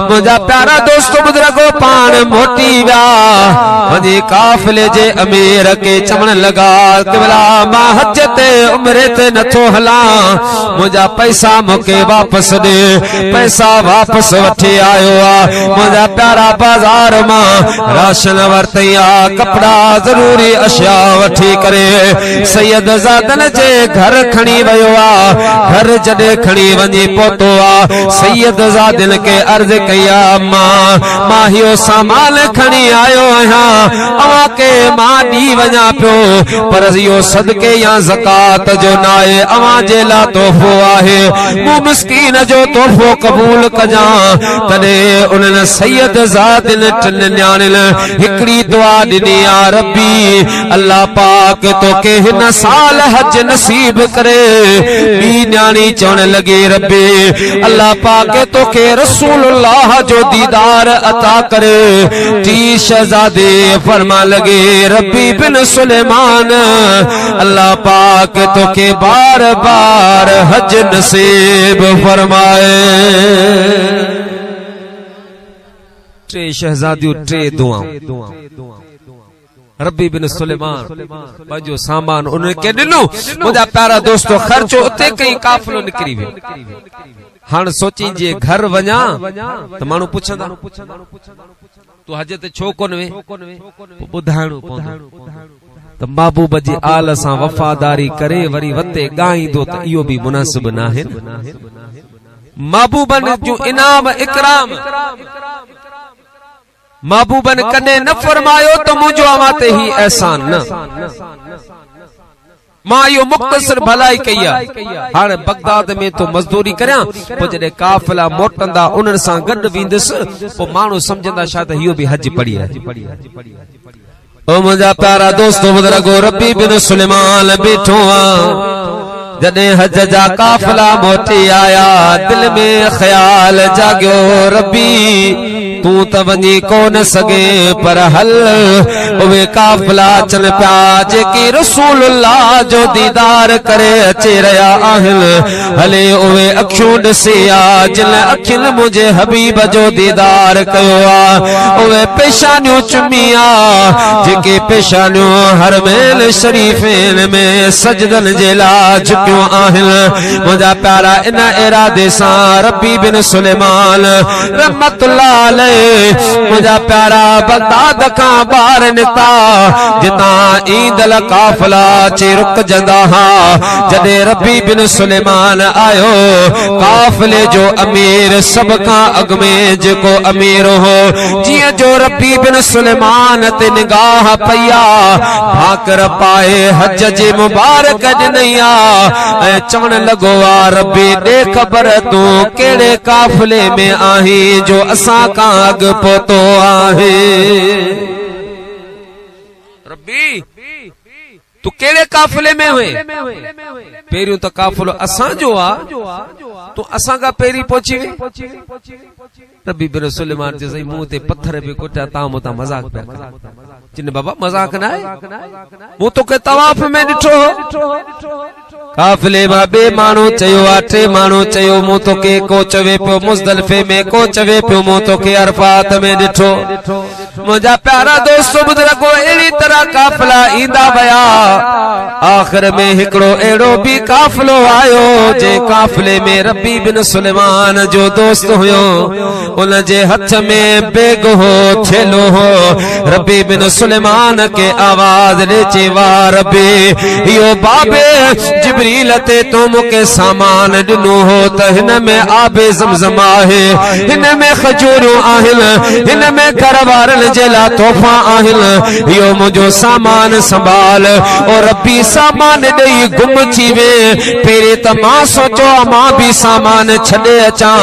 [SPEAKER 1] मुंहिंजा प्यारा दोस्त बुजुर्गो पाण मोटी विया वञी काफ़िले जे अमीर के चवण लॻा क़िबला मां हज ते उमरे ते नथो हलां मुंहिंजा पैसा मूंखे वापसि ॾे पैसा वापसि वठी आयो आहे मुंहिंजा प्यारा बाज़ार मां राशन वरितई आहे कपिड़ा ज़रूरी अशिया वठी करे सैयद ज़ादन जे घर खणी वयो आहे घर जॾहिं खणी वञी पहुतो आहे सैयद ज़ादिन के अर्ज़ कई आहे मां इहो सामान खणी आयो आहियां अवां के मां ॾी वञा पियो पर इहो सदके या ज़कात जो न आहे अवां जे लाइ तोहफ़ो आहे मूं मिस्कीन जो तोहफ़ो क़बूल कजां तॾहिं उन्हनि सैयद ज़ादिन 3 न्याणियुनि हिकिड़ी दुआ ॾिनी आहे रब्बी अल्लाह पाक तोखे हिन साल हज नसीब करे बी न्याणी चवण लगी रब्बी अल्लाह पाक तोखे रसूलुल्लाह जो दीदार अता करे 3 शहजादे फरमा लगे रब्बी बिन सुलेमान अल्लाह पाक तोखे बार बार हज नसीब फरमाए 3 शहजादियों 3 दुआऊं रब्बी बिन सुलेमान पंहिंजो सामान उन्हें के ॾिनो मुंहिंजा प्यारा दोस्तों ख़र्चो उते कई काफ़िलो निकिरी वियो। हाणे सोची जे घर वञा त माण्हू पुछंदा तू हज ते छो कोन वे ॿुधाइणो पवंदो त महबूब जी आल सां वफादारी करे वरी वते ॻाईंदो त इहो बि मुनासिब न आहे महबूबन जो इनाम इकराम महबूबन कने न फरमायो तो मुझो अवां ते ही एहसान न मां यो मुख्तसर भलाई कई हाणे बगदाद में तो मजदूरी करया पो जडे काफिला मोटंदा उनन सां गड विंदस पो माण्हू समझंदा शायद हियो भी हज पड़ी है ओ मुंहिंजा प्यारा दोस्तो बुजुर्गो रब्बी बिन सुलेमान बैठो जडे हज जा काफिला मोटी आया दिल में ख्याल जाग्यो रब्बी तू त वञी कोन सगे पर हल उहे काफिला अचन पिया जेके रसूलुल्लाह जो दीदार करे अचे रहिया आहिनि हले उहे अखियूं ॾिसी जिन अखियुनि मुंहिंजे हबीब जो दीदार कयो उहे पेशानियूं चुमी जेके पेशानियूं हर मेल शरीफ़न में सजदन जे लाइ झुकियूं आहिनि मुंहिंजा प्यारा इन इरादे सां रब्बी बिन सुलेमान रहमतुल्लाह अलैह मुझा प्यारा बगदाद का बार निता जिता ईदल काफिला चे रुक जंदा हा जदे रब्बी बिन सुलेमान आयो काफिले जो अमीर सब का अग में जेको अमीर हो जिया जो रब्बी बिन सुलेमान ते निगाह पया भाकर पाए हज जे मुबारक ॾिनैया ऐ चवण लगो आ रब्बी दे खबर तू केड़े काफिले में आही जो असा का अग पोतो आहे रब्बी तू केड़े काफिले में हुए पेरियों तो काफिलो असा जो आ तो असा का पेरी पहुंची वे रब्बी बिन सुलेमान जे सही मुंह ते पत्थर भी कोटा ता मुता मजाक पे जिन बाबा मजाक ना है वो तो के तवाफ में डिठो काफिले मा बे मानो चयो आठे मानो चयो मु तो के को चवे पियो मुज़दलिफे में को चवे पियो मु तो के अरफात में डिठो मुझा प्यारा दोस्तों बुजुर्गो एड़ी तरह काफिला ईंदा वया आखिर में हिकड़ो एड़ो भी काफिलो आयो जे काफिले में रब्बी बिन सुलेमान जो दोस्त हुयो उन जे हथ में बेग हो थेलो हो रब्बी बिन सुलेमान के आवाज ने चेवा रब्बी यो बाबे जिब्रील ते तो मुके सामान दिनो हो त हिन में आबे ज़मज़म आहे हिन में खजूरूं आहिनि हिन में घरवारन जे ला तोहफा आहिनि यो मुझो सामान संभाल और रब्बी सामान दई गुम थी वे पेरे त मां सोचो मां भी सामान छडे अचा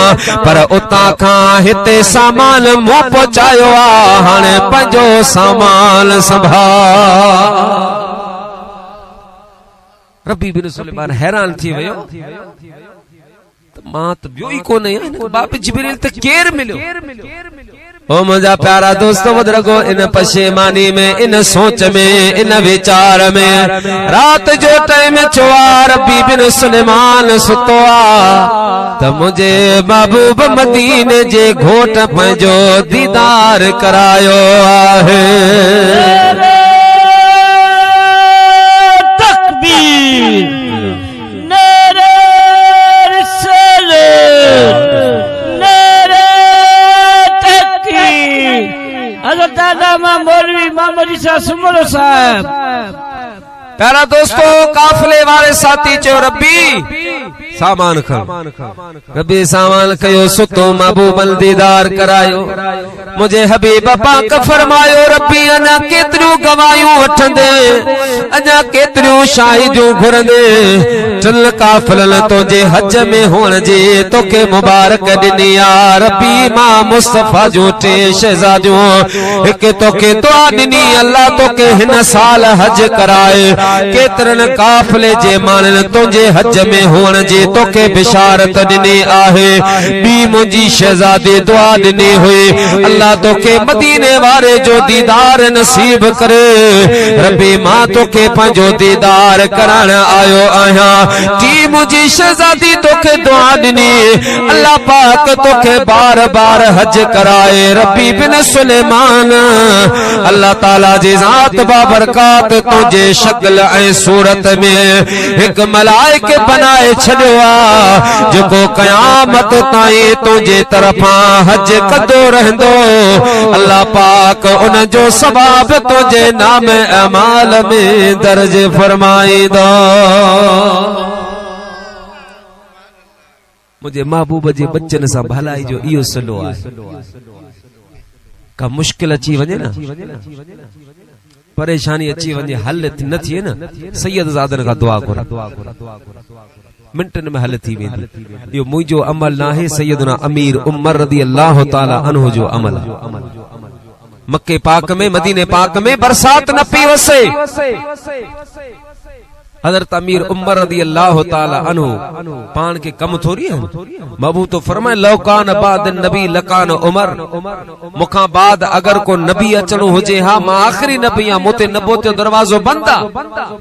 [SPEAKER 1] पर उता का हिते सामान मु पहुंचायो आ हाणे पंजो सामान संभाल रब्बी बिन सुलेमान हैरान थी वयो मां त बियो ही कोन बाप जिब्रील त केर मिलियो ओ मुझा प्यारा दोस्तों बुजुर्गो इन पशेमानी में इन सोच में इन विचार में रात जो टाइम चुआ रब्बी बिन सुलेमान सुतो आ त मुझे महबूब मदीने जे घोट पंहिंजो दीदार करायो आहे
[SPEAKER 2] मौलवी मोहम्मद ईसा सुमरो साहब
[SPEAKER 1] प्यारा दोस्तों काफिले वाले साथी चो रब्बी सामान खण रब्बी सामान कयो सुतो महबूबल दीदार करायो मुझे हबीब पाक फरमायो रब्बी अना केतरियूं गवायूं वठंदे अना केतरियूं शाहिदूं घुरंदे चल काफिलन तो जे हज में होण जे तोके मुबारक ॾिनी आ रब्बी मां मुस्तफा जो टे शहजादियूं हिक तोके दुआ ॾिनी अल्लाह तोके हिन साल हज कराए केतरन काफिले जे मानन तुंहिंजे हज में होण जे तोके बिशारत ॾिनी आहे बी मुंहिंजी शहजादी दुआ ॾिनी हुई अल्लाह तोके मदीने वारे जो दीदार नसीब करे रबी मां तोखे पंहिंजो दीदार करण आयो आहियां। टी मुंहिंजी शहज़ादी तोखे दुआ ॾिनी, अल्लाह पाक तोखे बार बार हज कराए। रबी बिन सुलेमान अल्लाह ताला जी ज़ात बाबरकात तुंहिंजे शक्ल ऐं सूरत में हिकु मलाइक बनाए छॾियो आ, जेको क़यामत ताईं तुंहिंजे तरफ़ां हज कंदो रहंदो। अल्लाह पाक उन जो सवाब तुंहिंजे नाम अमाल में दर्ज फरमाईंदो। मुझे महबूब जे बच्चन सां भलाई जो इहो सलो आहे। का मुश्किल अची वञे न, परेशानी अची वञे, हल न थिए न, सैयद ज़ादन खां दुआ कर, मिंटन में हल थी वेंदी। इहो मुंहिंजो अमल नाहे, सैयदना अमीर उमर रज़ी अल्लाह ताला अन्हु जो अमल। मक्के पाक में, मदीने पाक में बरसात न पी वसे। हज़रत अमीर उमर रज़ी अल्लाह ताला अन्हु पान के कम थोड़ी है। महबूब तो फरमाए लौकान बाद नबी लकान उमर, मुखा बाद अगर को नबी अचणो हुजे हा मां आखिरी नबी आ, मोते नबूवत जो दरवाजो बंद आ,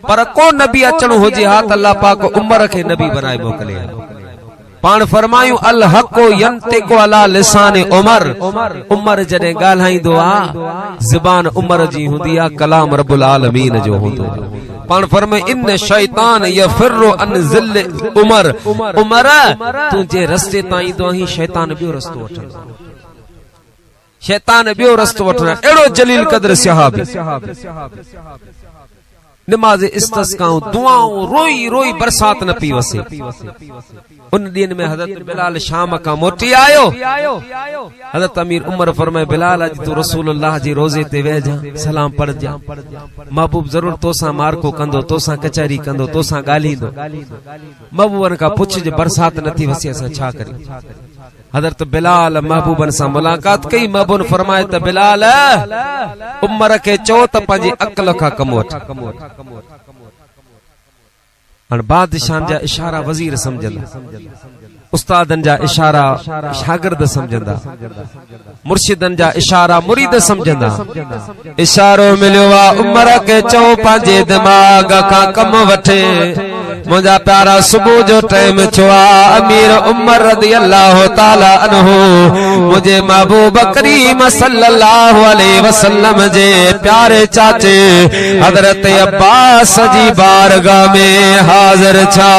[SPEAKER 1] पर को नबी अचणो हुजे हा त अल्लाह पाक उमर के नबी बनाए मोकले। पान फरमायूं अल हक़ो यंतिकु अला लिसाने उमर, उमर जॾहिं ॻाल्हाईंदो आ ज़बान उमर जी हूंदी आ, कलाम रब्बुल आलमीन जो हूंदो। पान फरमाए इन शैतान यफिरु अन ज़िल उमर, उमर तुंहिंजे रस्ते तां ईंदो आहीं, शैतान ॿियो रस्तो वठंदो, शैतान ॿियो रस्तो वठंदो। अहिड़ो जलील क़द्र सहाबी, नमाज इस्तिस्काऊं दुआऊं रोई रोई बरसात न पी वसे। उन दिन में हजरत बिलाल शाम का मोटी आयो। हजरत अमीर उमर फरमाए बिलाल अज तू रसूलुल्लाह जी रोजे ते वेह जा, सलाम पढ़ जा, महबूब जरूर तोसां मारको कंदो, तोसां कचहरी कंदो, तोसां ॻाल्हींदो। महबूबन का पुछ जे बरसात नथी वसे असां छा करी। हजरत बिलाल महबूबन सां मुलाकात कई। महबूब फरमाए त बिलाल उमर के चओ त पंहिंजी अक़ल खां कम वठ। हाणे बादशाह जा इशारा वज़ीर समझंदा, उस्तादन जा इशारा शागिर्द समझंदा, मुर्शिदन जा इशारा मुरीद समझंदा। इशारो मिलियो आ उमर के चओ पंहिंजे दिमाग खां कम वठे। मुंहिंजा प्यारा सुबुह जो टाइम थियो आ। अमीर उमर रज़ी अल्लाह ताला अन्हु मुंहिंजे महबूब करीम सल्लल्लाहु अलैहि वसल्लम जे प्यारे चाचे हज़रत अब्बास जी बारगाह में हाज़िर छा।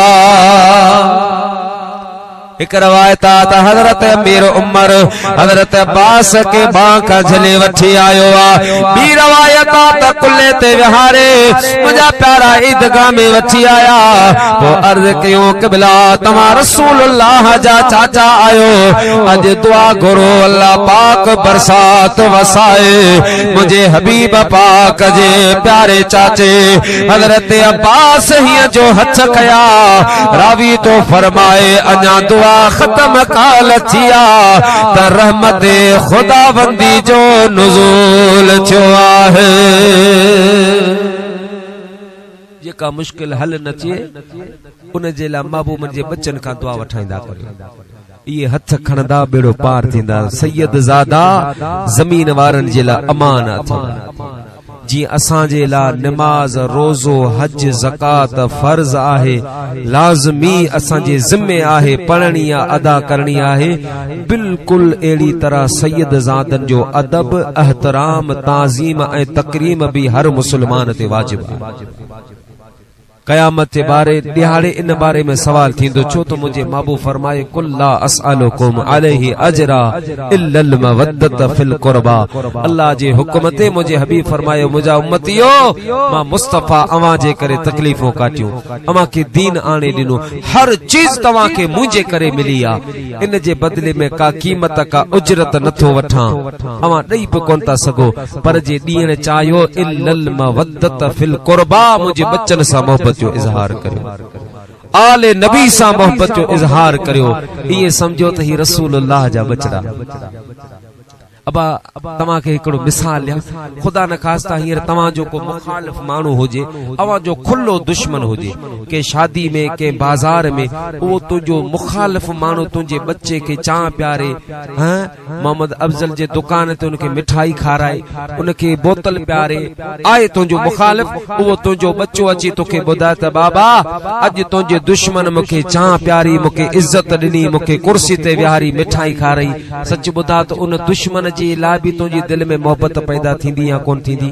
[SPEAKER 1] एक रवायत आ हजरत अमीर उमर हजरत अब्बास के बांका झले वठी आयो आ। बी रवायत आ त कुल्ले ते विहारे मुंहिंजा प्यारा ईदगाह में वठी आया। पोइ अर्ज़ कयो क़िबला तव्हां रसूलुल्लाह जा चाचा आयो, अॼु दुआ घुरो अल्लाह पाक बरसात वसाए। मुंहिंजे हबीब पाक जे प्यारे चाचे हजरत अब्बास हीअ जो हथ कया। रावी तो फरमाए अञा दुआ खत्म काल थिया त रहमत खुदाबंदी जो नुज़ूल थियो आहे। जेका मुश्किल हल न थिए उन जे लाइ महबूबन जे बच्चन खां दुआ वठाईंदा करियो। इहे हथ खणंदा बेड़ो पार थींदा। सैयद ज़ादा ज़मीन वारनि जे लाइ अमान अथव। जी असांजे लाइ नमाज रोज़ो हज ज़कात फर्ज़ आहे, लाज़मी असांजे ज़िम्मे आहे, पढ़णी आहे, अदा करणी आहे। बिल्कुल अहिड़ी तरह सैयद ज़ादन जो अदब एहतराम ताज़ीम ऐं तकरीम भी हर मुसलमान ते वाजिब आहे। क़यामत जे बारे दिहाड़े इन बारे में सवाल थींदो, छो तो मुझे महबूब फरमाए कुल्ला असअलुकुम अलैहि अजरा इल्लल मवद्दत फिल कुर्बा। अल्लाह जे हुक्म ते मुझे हबीब फरमायो मुझा उम्मतियो मां मुस्तफा अवां जे करे तकलीफों काटियूं, अवां के दीन आणे ॾिनो, हर चीज तवां के मुझे करे मिली आ। इन जे बदले में का कीमत का उजरत नथो वठां, अवां ॾेई पे कोन था सगो, पर जे ॾियण चाहियो इल्लल मवद्दत फिल कुर्बा मुझे बच्चन सां मोहब्बत जो इजहार करियो, आले नबी सां मोहब्बत जो इजहार करियो। ये समझो त ही रसूलुल्लाह जा बचड़ा। अबा तमा के एकड़ो मिसाल लिया खुदा न खास्ता हियर तमा जो को मुखालिफ मानू होजे अवा जो खुल्लो दुश्मन होजे के शादी में के बाजार में वो तुझो मुखालिफ मानू तुझे बच्चे के चा प्यारे हां मोहम्मद अफजल जे दुकान ते उनके मिठाई खाराए उनके बोतल प्यारे आए तुझो मुखालिफ वो तुझो बच्चो अची तोके बुधा त बाबा अज तुझे दुश्मन मुके चा प्यारी मुके इज्जत दिनी मुके कुर्सी ते विहारी मिठाई खाराई सच बुधा तो उन दुश्मन जी ला भी तुझी दिल में मोहब्बत पैदा थींदी या कोन थींदी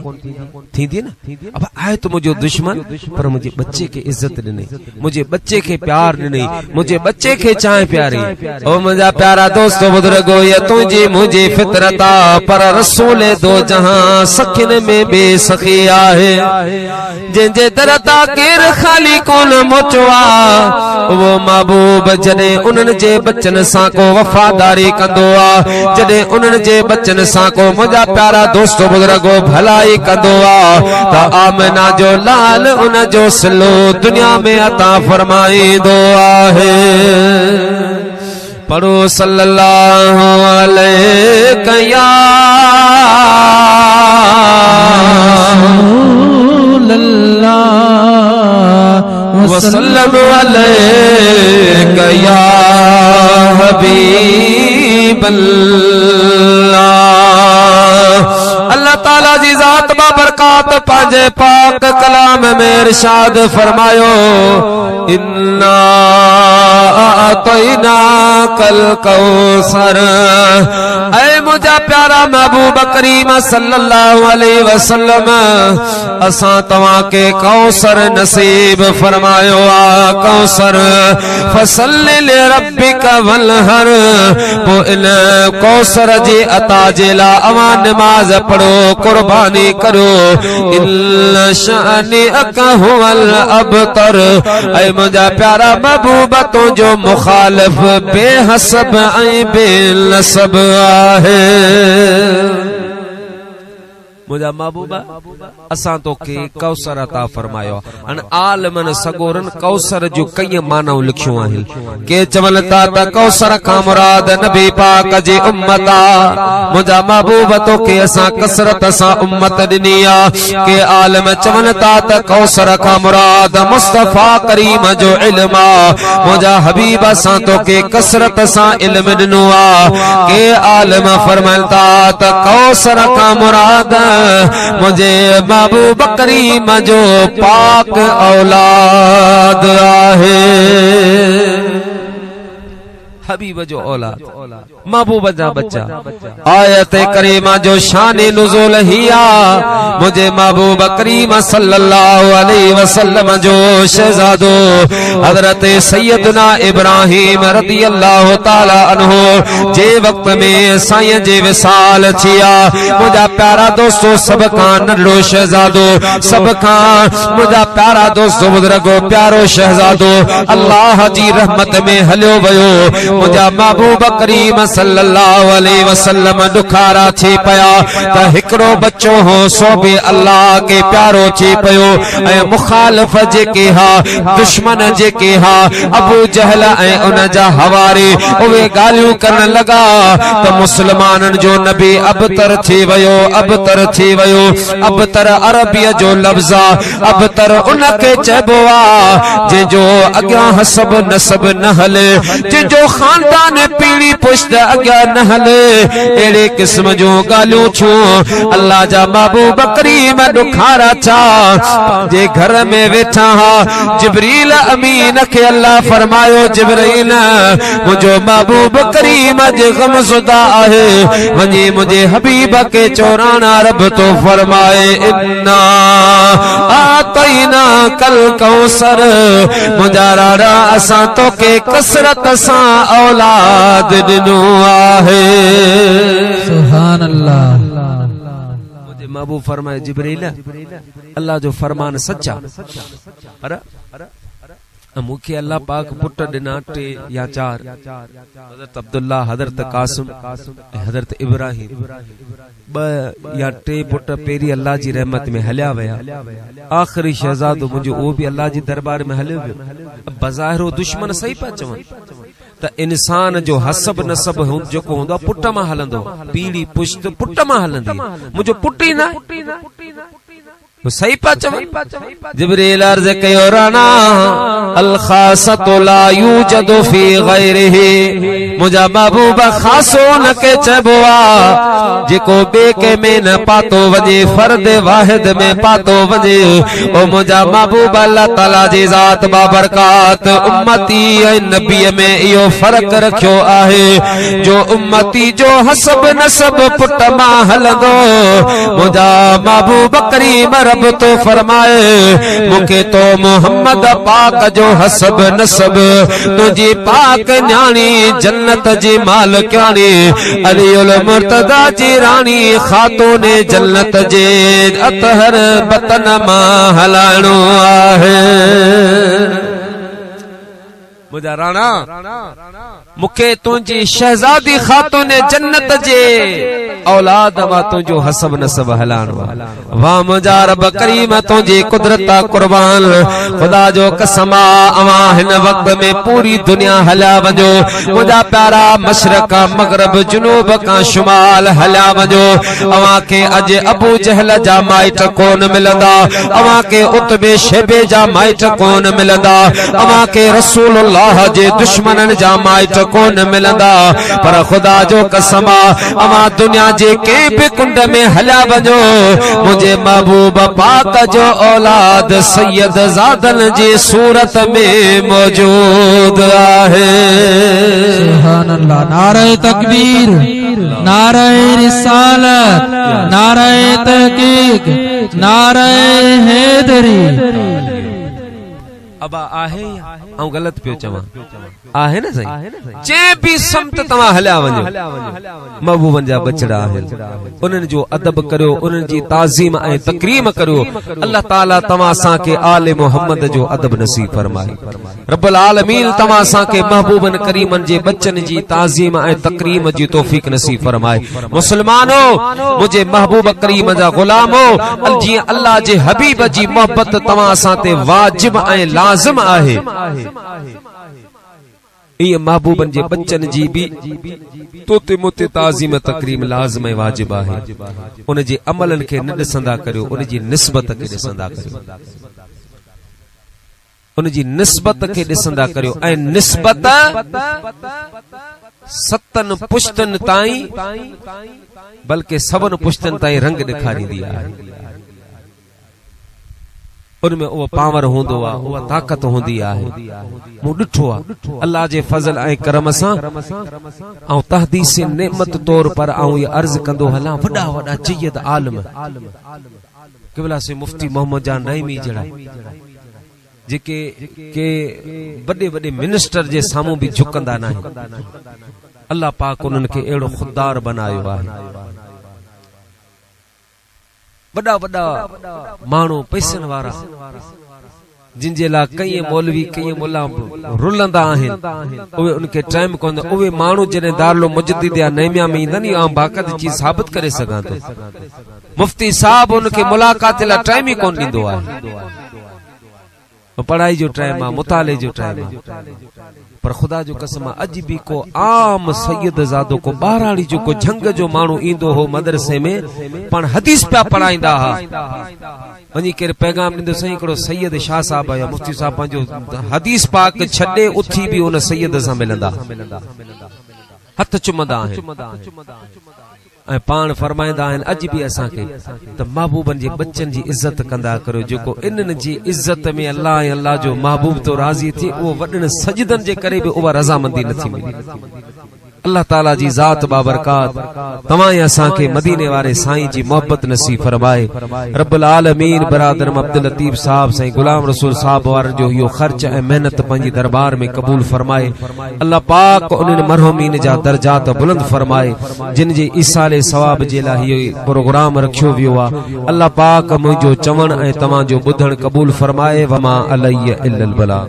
[SPEAKER 1] थींदी ना अब आए तो मुझे दुश्मन पर मुझे बच्चे के इज्जत दिनी मुझे बच्चे के प्यार दिनी मुझे बच्चे के चाय प्यारी ओ मुझा प्यारा दोस्त बुजुर्गो ये तुझी मुझे फितरता पर रसूल दो जहां सखिन में बेसखी आहे जे दरता केर खाली कोन मोचवा वो महबूब जने उनन जे बच्चन सा को वफादारी कंदो आ जने उनन जे बच्चन सा को मुझा प्यारा दोस्त बुजुर्गो भलाई कंदो आ ता आमना जो लाल उन जो सिलो दुनिया में अता फरमाई दो आहे पढ़ो सल्लल्लाहु अलैहि या वसल्लम अलैहि या हबीबल्लाह अल्लाह ताला जी जात बा बरकात पांजे पाक कलाम में इरशाद फरमायो इन्ना आतैना कल कौसर ऐ मुझा प्यारा महबूब करीम सल्लल्लाहु अलैहि वसल्लम असा तवा के कौसर नसीब फरमायो आ कौसर फसल्लि लिरब्बिका वनहर वो इन कौसर जी अता जेला अवा नमाज पढ़ो कुर्बानी करो इल्ला शानी अकहुल अबतर ऐ मुझा प्यारा महबूब तो जो मुखालिफ बेहसब ऐ बेनसब आहे मुझा महबूबा असा तो के कौसर अता फरमायो अन आलमन सगोरन कौसर जो कई मानव लिखियो आहिन के चवलता त कौसर का मुराद नबी पाक जी उम्मता मुझा महबूब तो के असा कसरत सा उम्मत दिनिया के आलम चवलता त कौसर का मुराद मुस्तफा करीम जो इल्मा मुझा हबीब सा तो के कसरत सा इल्म दिनुआ के आलम फरमाता त कौसर का मुराद मुझे महबूब करीम जो पाक औलाद आहे हबीब जो औलाद महबूब जा बच्चा आयत करीमा जो शान नुज़ूल हिया मुझे महबूब करीम सल्लल्लाहु अलैहि वसल्लम जो शहजादो हजरत सैयदना इब्राहिम रदियल्लाहु ताला अन्हु जे वक्त में साईं जे विसाल थिया मुझा प्यारा दोस्तों सब का नंढो शहजादो सब का मुझा प्यारा दोस्तों बुजुर्गो प्यारो शहजादो अल्लाह जी रहमत में हलियो वयो मुझा महबूब करीम सल्लल्लाहु अलैहि वसल्लम दुखारा थी पया त हिकड़ो बच्चो हो सो भी अल्लाह के प्यारो थी पयो ए मुखालिफ जे के हा दुश्मन जे के हा अबू जहल ए उन जा हवारी ओवे गालियों करन लगा त मुसलमानन जो नबी अबतर थी वयो अबतर थी वयो अबतर अरबी जो लफ्जा अबतर उन के चबवा जे जो अग्या हसब नसब न हले जे जो खानदान पीढ़ी पुश्त अग्या न हले एड़े किस्म जो गालियों छो अल्लाह जा महबूब करीम दुखारा छा जे घर में वेठा हा जिब्रील अमीन के अल्लाह फरमायो जिब्रील मुझो महबूब करीम जे गम सुदा आहे वनी मुझे हबीब के चौराना रब तो फरमाए इन्ना आतैना कल कौसर मुझा राड़ा असा तो के कसरत सा औलाद दिनो आहे सुभान अल्लाह मुझे महबूब फरमाए जिब्रील अल्लाह जो फरमान सच्चा अरे मुखे अल्लाह पाक पुट दिना टे या चार हजरत अब्दुल्ला हजरत कासिम हजरत इब्राहिम ब या टे पुट पेरी अल्लाह जी रहमत में हलिया वया आखिरी शहजादो मुझे वो भी अल्लाह जी दरबार में हलियो बज़ाहिरो दुश्मन सही पा चवन त इंसान जो हसब नसब जेको हूंदो आहे पुट मां हलंदो, पीढ़ी पुश्त पुट मां हलंदी। मुंहिंजो पुट ई न सही पा चवनि। जिब्रील अर्ज़ कयो राणा अल खासतु ला यूजदु फी गैरिही, मुंहिंजा महबूब खासो न के चइबो आहे जेको ॿिए के में न पातो वञे, फर्द वाहिद में पातो वञे। ओ मुंहिंजा महबूब अल्लाह ताला जी ज़ात बाबरकात उम्मती ऐं नबी में इहो फ़र्क़ रखियो आहे जो उम्मती जो हसब नसब पुट मां हलंदो। मुंहिंजा महबूब करीम रब तो फरमाए मूंखे तो मोहम्मद पाक जो हसब नसब तुझी पाक न्याणी जन्नत जी मालिकाणी अलीउल मुर्तदा जी राणी खातून जन्नत जे अतहर बतन मां हलाइणो आहे। मुझा राणा मूंखे तुंहिंजी शहजादी खातून जन्नत जे औलाद मां तुंहिंजो हसब नसब हलाइणो आहे। वाह मुंहिंजा रब करीम तुंहिंजी कुदरत कुर्बान, ख़ुदा जो कसम अवां हिन वक़्त में पूरी दुनिया हलिया वञो। मुंहिंजा प्यारा मशरक़ मग़रिब जुनूब खां शुमाल हलिया वञो। अवां खे अॼु अबू जहल जा माइट कोन मिलंदा, अवां खे उतबे शेबे जा माइट कोन मिलंदा, अवां खे रसूलुल्लाह जे दुश्मनन जा माइट कोन मिलंदा। पर ख़ुदा जो कसम अवां दुनिया जे के भी कुंड में हलिया वञो, मुझे महबूब पाक जो औलाद सैयद ज़ादन जी सूरत में मौजूद आहे।
[SPEAKER 3] सुभान अल्लाह। नारे तकबीर, नारे रिसालत, नारे तहकीक, नारे हैदरी।
[SPEAKER 1] अब आहे ऐं गलत पियो चवां, आहे न सही। जे भी समत तव्हां हलिया वञो, महबूबन जा बचड़ा आहिनि, उन्हनि जो अदब करियो, उन्हनि जी ताज़ीम ऐं तकरीम करियो। अल्लाह ताला तव्हां असांखे आले मोहम्मद जो अदब नसीब फरमाए। रब्बुल आलमीन तव्हां असांखे महबूबन करीमन जे बच्चन जी ताज़ीम ऐं तकरीम जी तौफीक नसीब फरमाए। मुस्लमानो मुझे महबूब करीम जा गुलामो, जीअं अल्लाह जे हबीब जी मोहब्बत तव्हां असां ते वाजिब ऐं लाज़िम आहे, ये महबूबन जे बच्चन जी भी तोते मोते ताज़ीम तकरीम लाज़िम ऐं वाजिब आहे। उन जे अमलन खे न ॾिसंदा करियो, उन जी निस्बत खे ॾिसंदा करियो, उन जी निस्बत खे ॾिसंदा करियो। ऐं निस्बत सतन पुश्तन ताईं बल्कि सबन पुश्तन ताईं रंग ॾेखारींदी आहे। उनमें वो पावर होंदो आ, वो ताकत होंदी आहे। मूं ॾिठो आहे अल्लाह जे फज़ल ऐं करम सां ऐं तहदीस नेमत तौर पर आऊं ये अर्ज़ कंदो हलां, वॾा वॾा जयद आलिम क़िबला से मुफ्ती मोहम्मद जान रहीमी जहिड़ा जेके के वॾे वॾे मिनिस्टर जे साम्हूं बि झुकंदा न आहिनि। अल्लाह पाक उन्हनि खे अहिड़ो खुददार बनायो आहे। वॾा वॾा माण्हू पैसनि वारा जिन जे लाइ कई मौलवी कई मुल्ला रुलंदा आहिनि, उहे उनखे टाइम कोन। उहे माण्हू जॾहिं दारुल मुजद्दिद या नईमिया में ईंदा नी, आउं बाक़ायद चीज़ साबित करे सघां थो, मुफ्ती साहब उनखे मुलाक़ात लाइ टाइम ई कोन ॾींदो आहे। पढ़ाई जो टाइम आहे, मुताले जो टाइम आहे। पर खुदा जो कसम अॼु भी को आम सैयद ज़ादो को ॿाराड़ी जो को झंग जो माण्हू ईंदो हो मदरसे में, पाण हदीस पिया पढ़ाईंदा हुआ, वञी करे पैगाम ॾींदो साईं हिकिड़ो सैयद शाह साहब या मुफ्ती साहब पंहिंजो हदीस पाक छॾे उथी बि उन सैयद सां मिलंदा, हथ चुमंदा आहिनि ऐं पाण फरमाईंदा आहिनि अॼु बि असांखे त महबूबन जे बच्चन जी इज़त कंदा करियो। जेको इन्हनि जी इज़त में अल्लाह ऐं अल्लाह जो महबूब तो राज़ी थिए, उहो वॾनि सजदन जे करे बि उहा रज़ामंदी नथी मिले। अल्लाह ताला जी ज़ात बाबरकात तमाम असांखे मदीने वारे साईं जी मोहब्बत नसीब फरमाए। रब्बुल आलमीन बरादर अब्दुल लतीफ साहब साईं गुलाम रसूल साहब वारनि जो इहो ख़र्च ऐं मेहनत पंहिंजी दरबार में क़बूल फरमाए। अल्लाह पाक उन्हनि मरहूमीन जा दर्जात बुलंद फरमाए जिन जे ईसाले सवाब जे लाइ इहो प्रोग्राम रखियो वियो आहे। अल्लाह पाक मुंहिंजो चवण ऐं तव्हां जो ॿुधण क़बूल फरमाए। वमा अलैया इल्लल बला।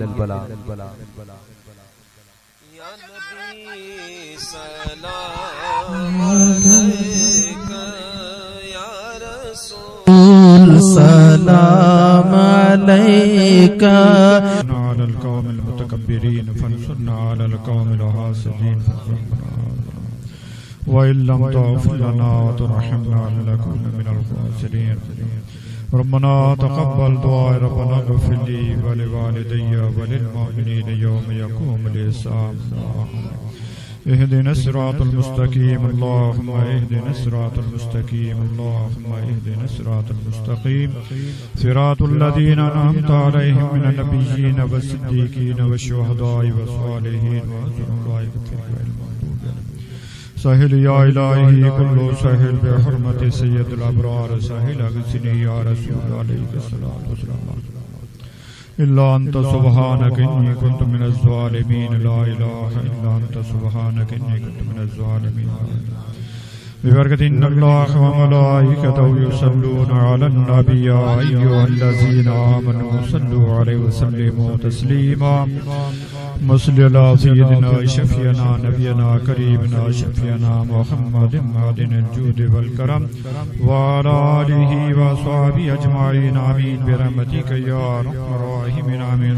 [SPEAKER 3] सलाम अलैका
[SPEAKER 4] अलल कौमिल मुतकब्बिरीन फंसुरना अलल कौमिल लहासिदीन व इल्लम तग़फिर लना व तुरहमना लनकुन मिनल खासिरीन रब्बना तक़ब्बल दुआ रब्बना इग़फिर ली व लिवालिदैया व लिलमुमिनीन यौम यक़ूमुल हिसाब इहदिना सिरातल मुस्तक़ीम अल्लाहुम्मा इहदिना सिरातल मुस्तक़ीम अल्लाहुम्मा इहदिना सिरातल मुस्तक़ीम सिरातल लज़ीना अनअमता अलैहिम मिनन नबिय्यीन वस्सिद्दीक़ीन वश्शुहदाኢ वस्सालिहीन व हसुन उलाइका रफ़ीक़ा साहिल या इलाही कुल्लु साहिल बिहुर्मति सय्यदुल अबरार साहिल अगसिनी या रसूल अलैहि सल्लल्लाहु अलैहि वसल्लम इल्ला अंत सुब्हानक इन्नी कुन्तु मिनज़ ज़ालिमीन ला इलाहा इल्ला अंत सुब्हानक इन्नी कुन्तु मिनज़ ज़ालिमीन बिबरकति इन्नल्लाह व मलाइकतहु युसल्लूना अलन नबी या अय्युहल्लज़ीना आमनू सल्लू अलैहि व सल्लिमू तस्लीमा मुस्लि अला सय्यिदिना शफीअना नबियना करीमना शफीअना मुहम्मदिन मादिनिल जूदि वल करम व अला आलिहि व अस्हाबिहि अजमाइन आमीन बिरहमतिका या अरहमर राहिमीन आमीन।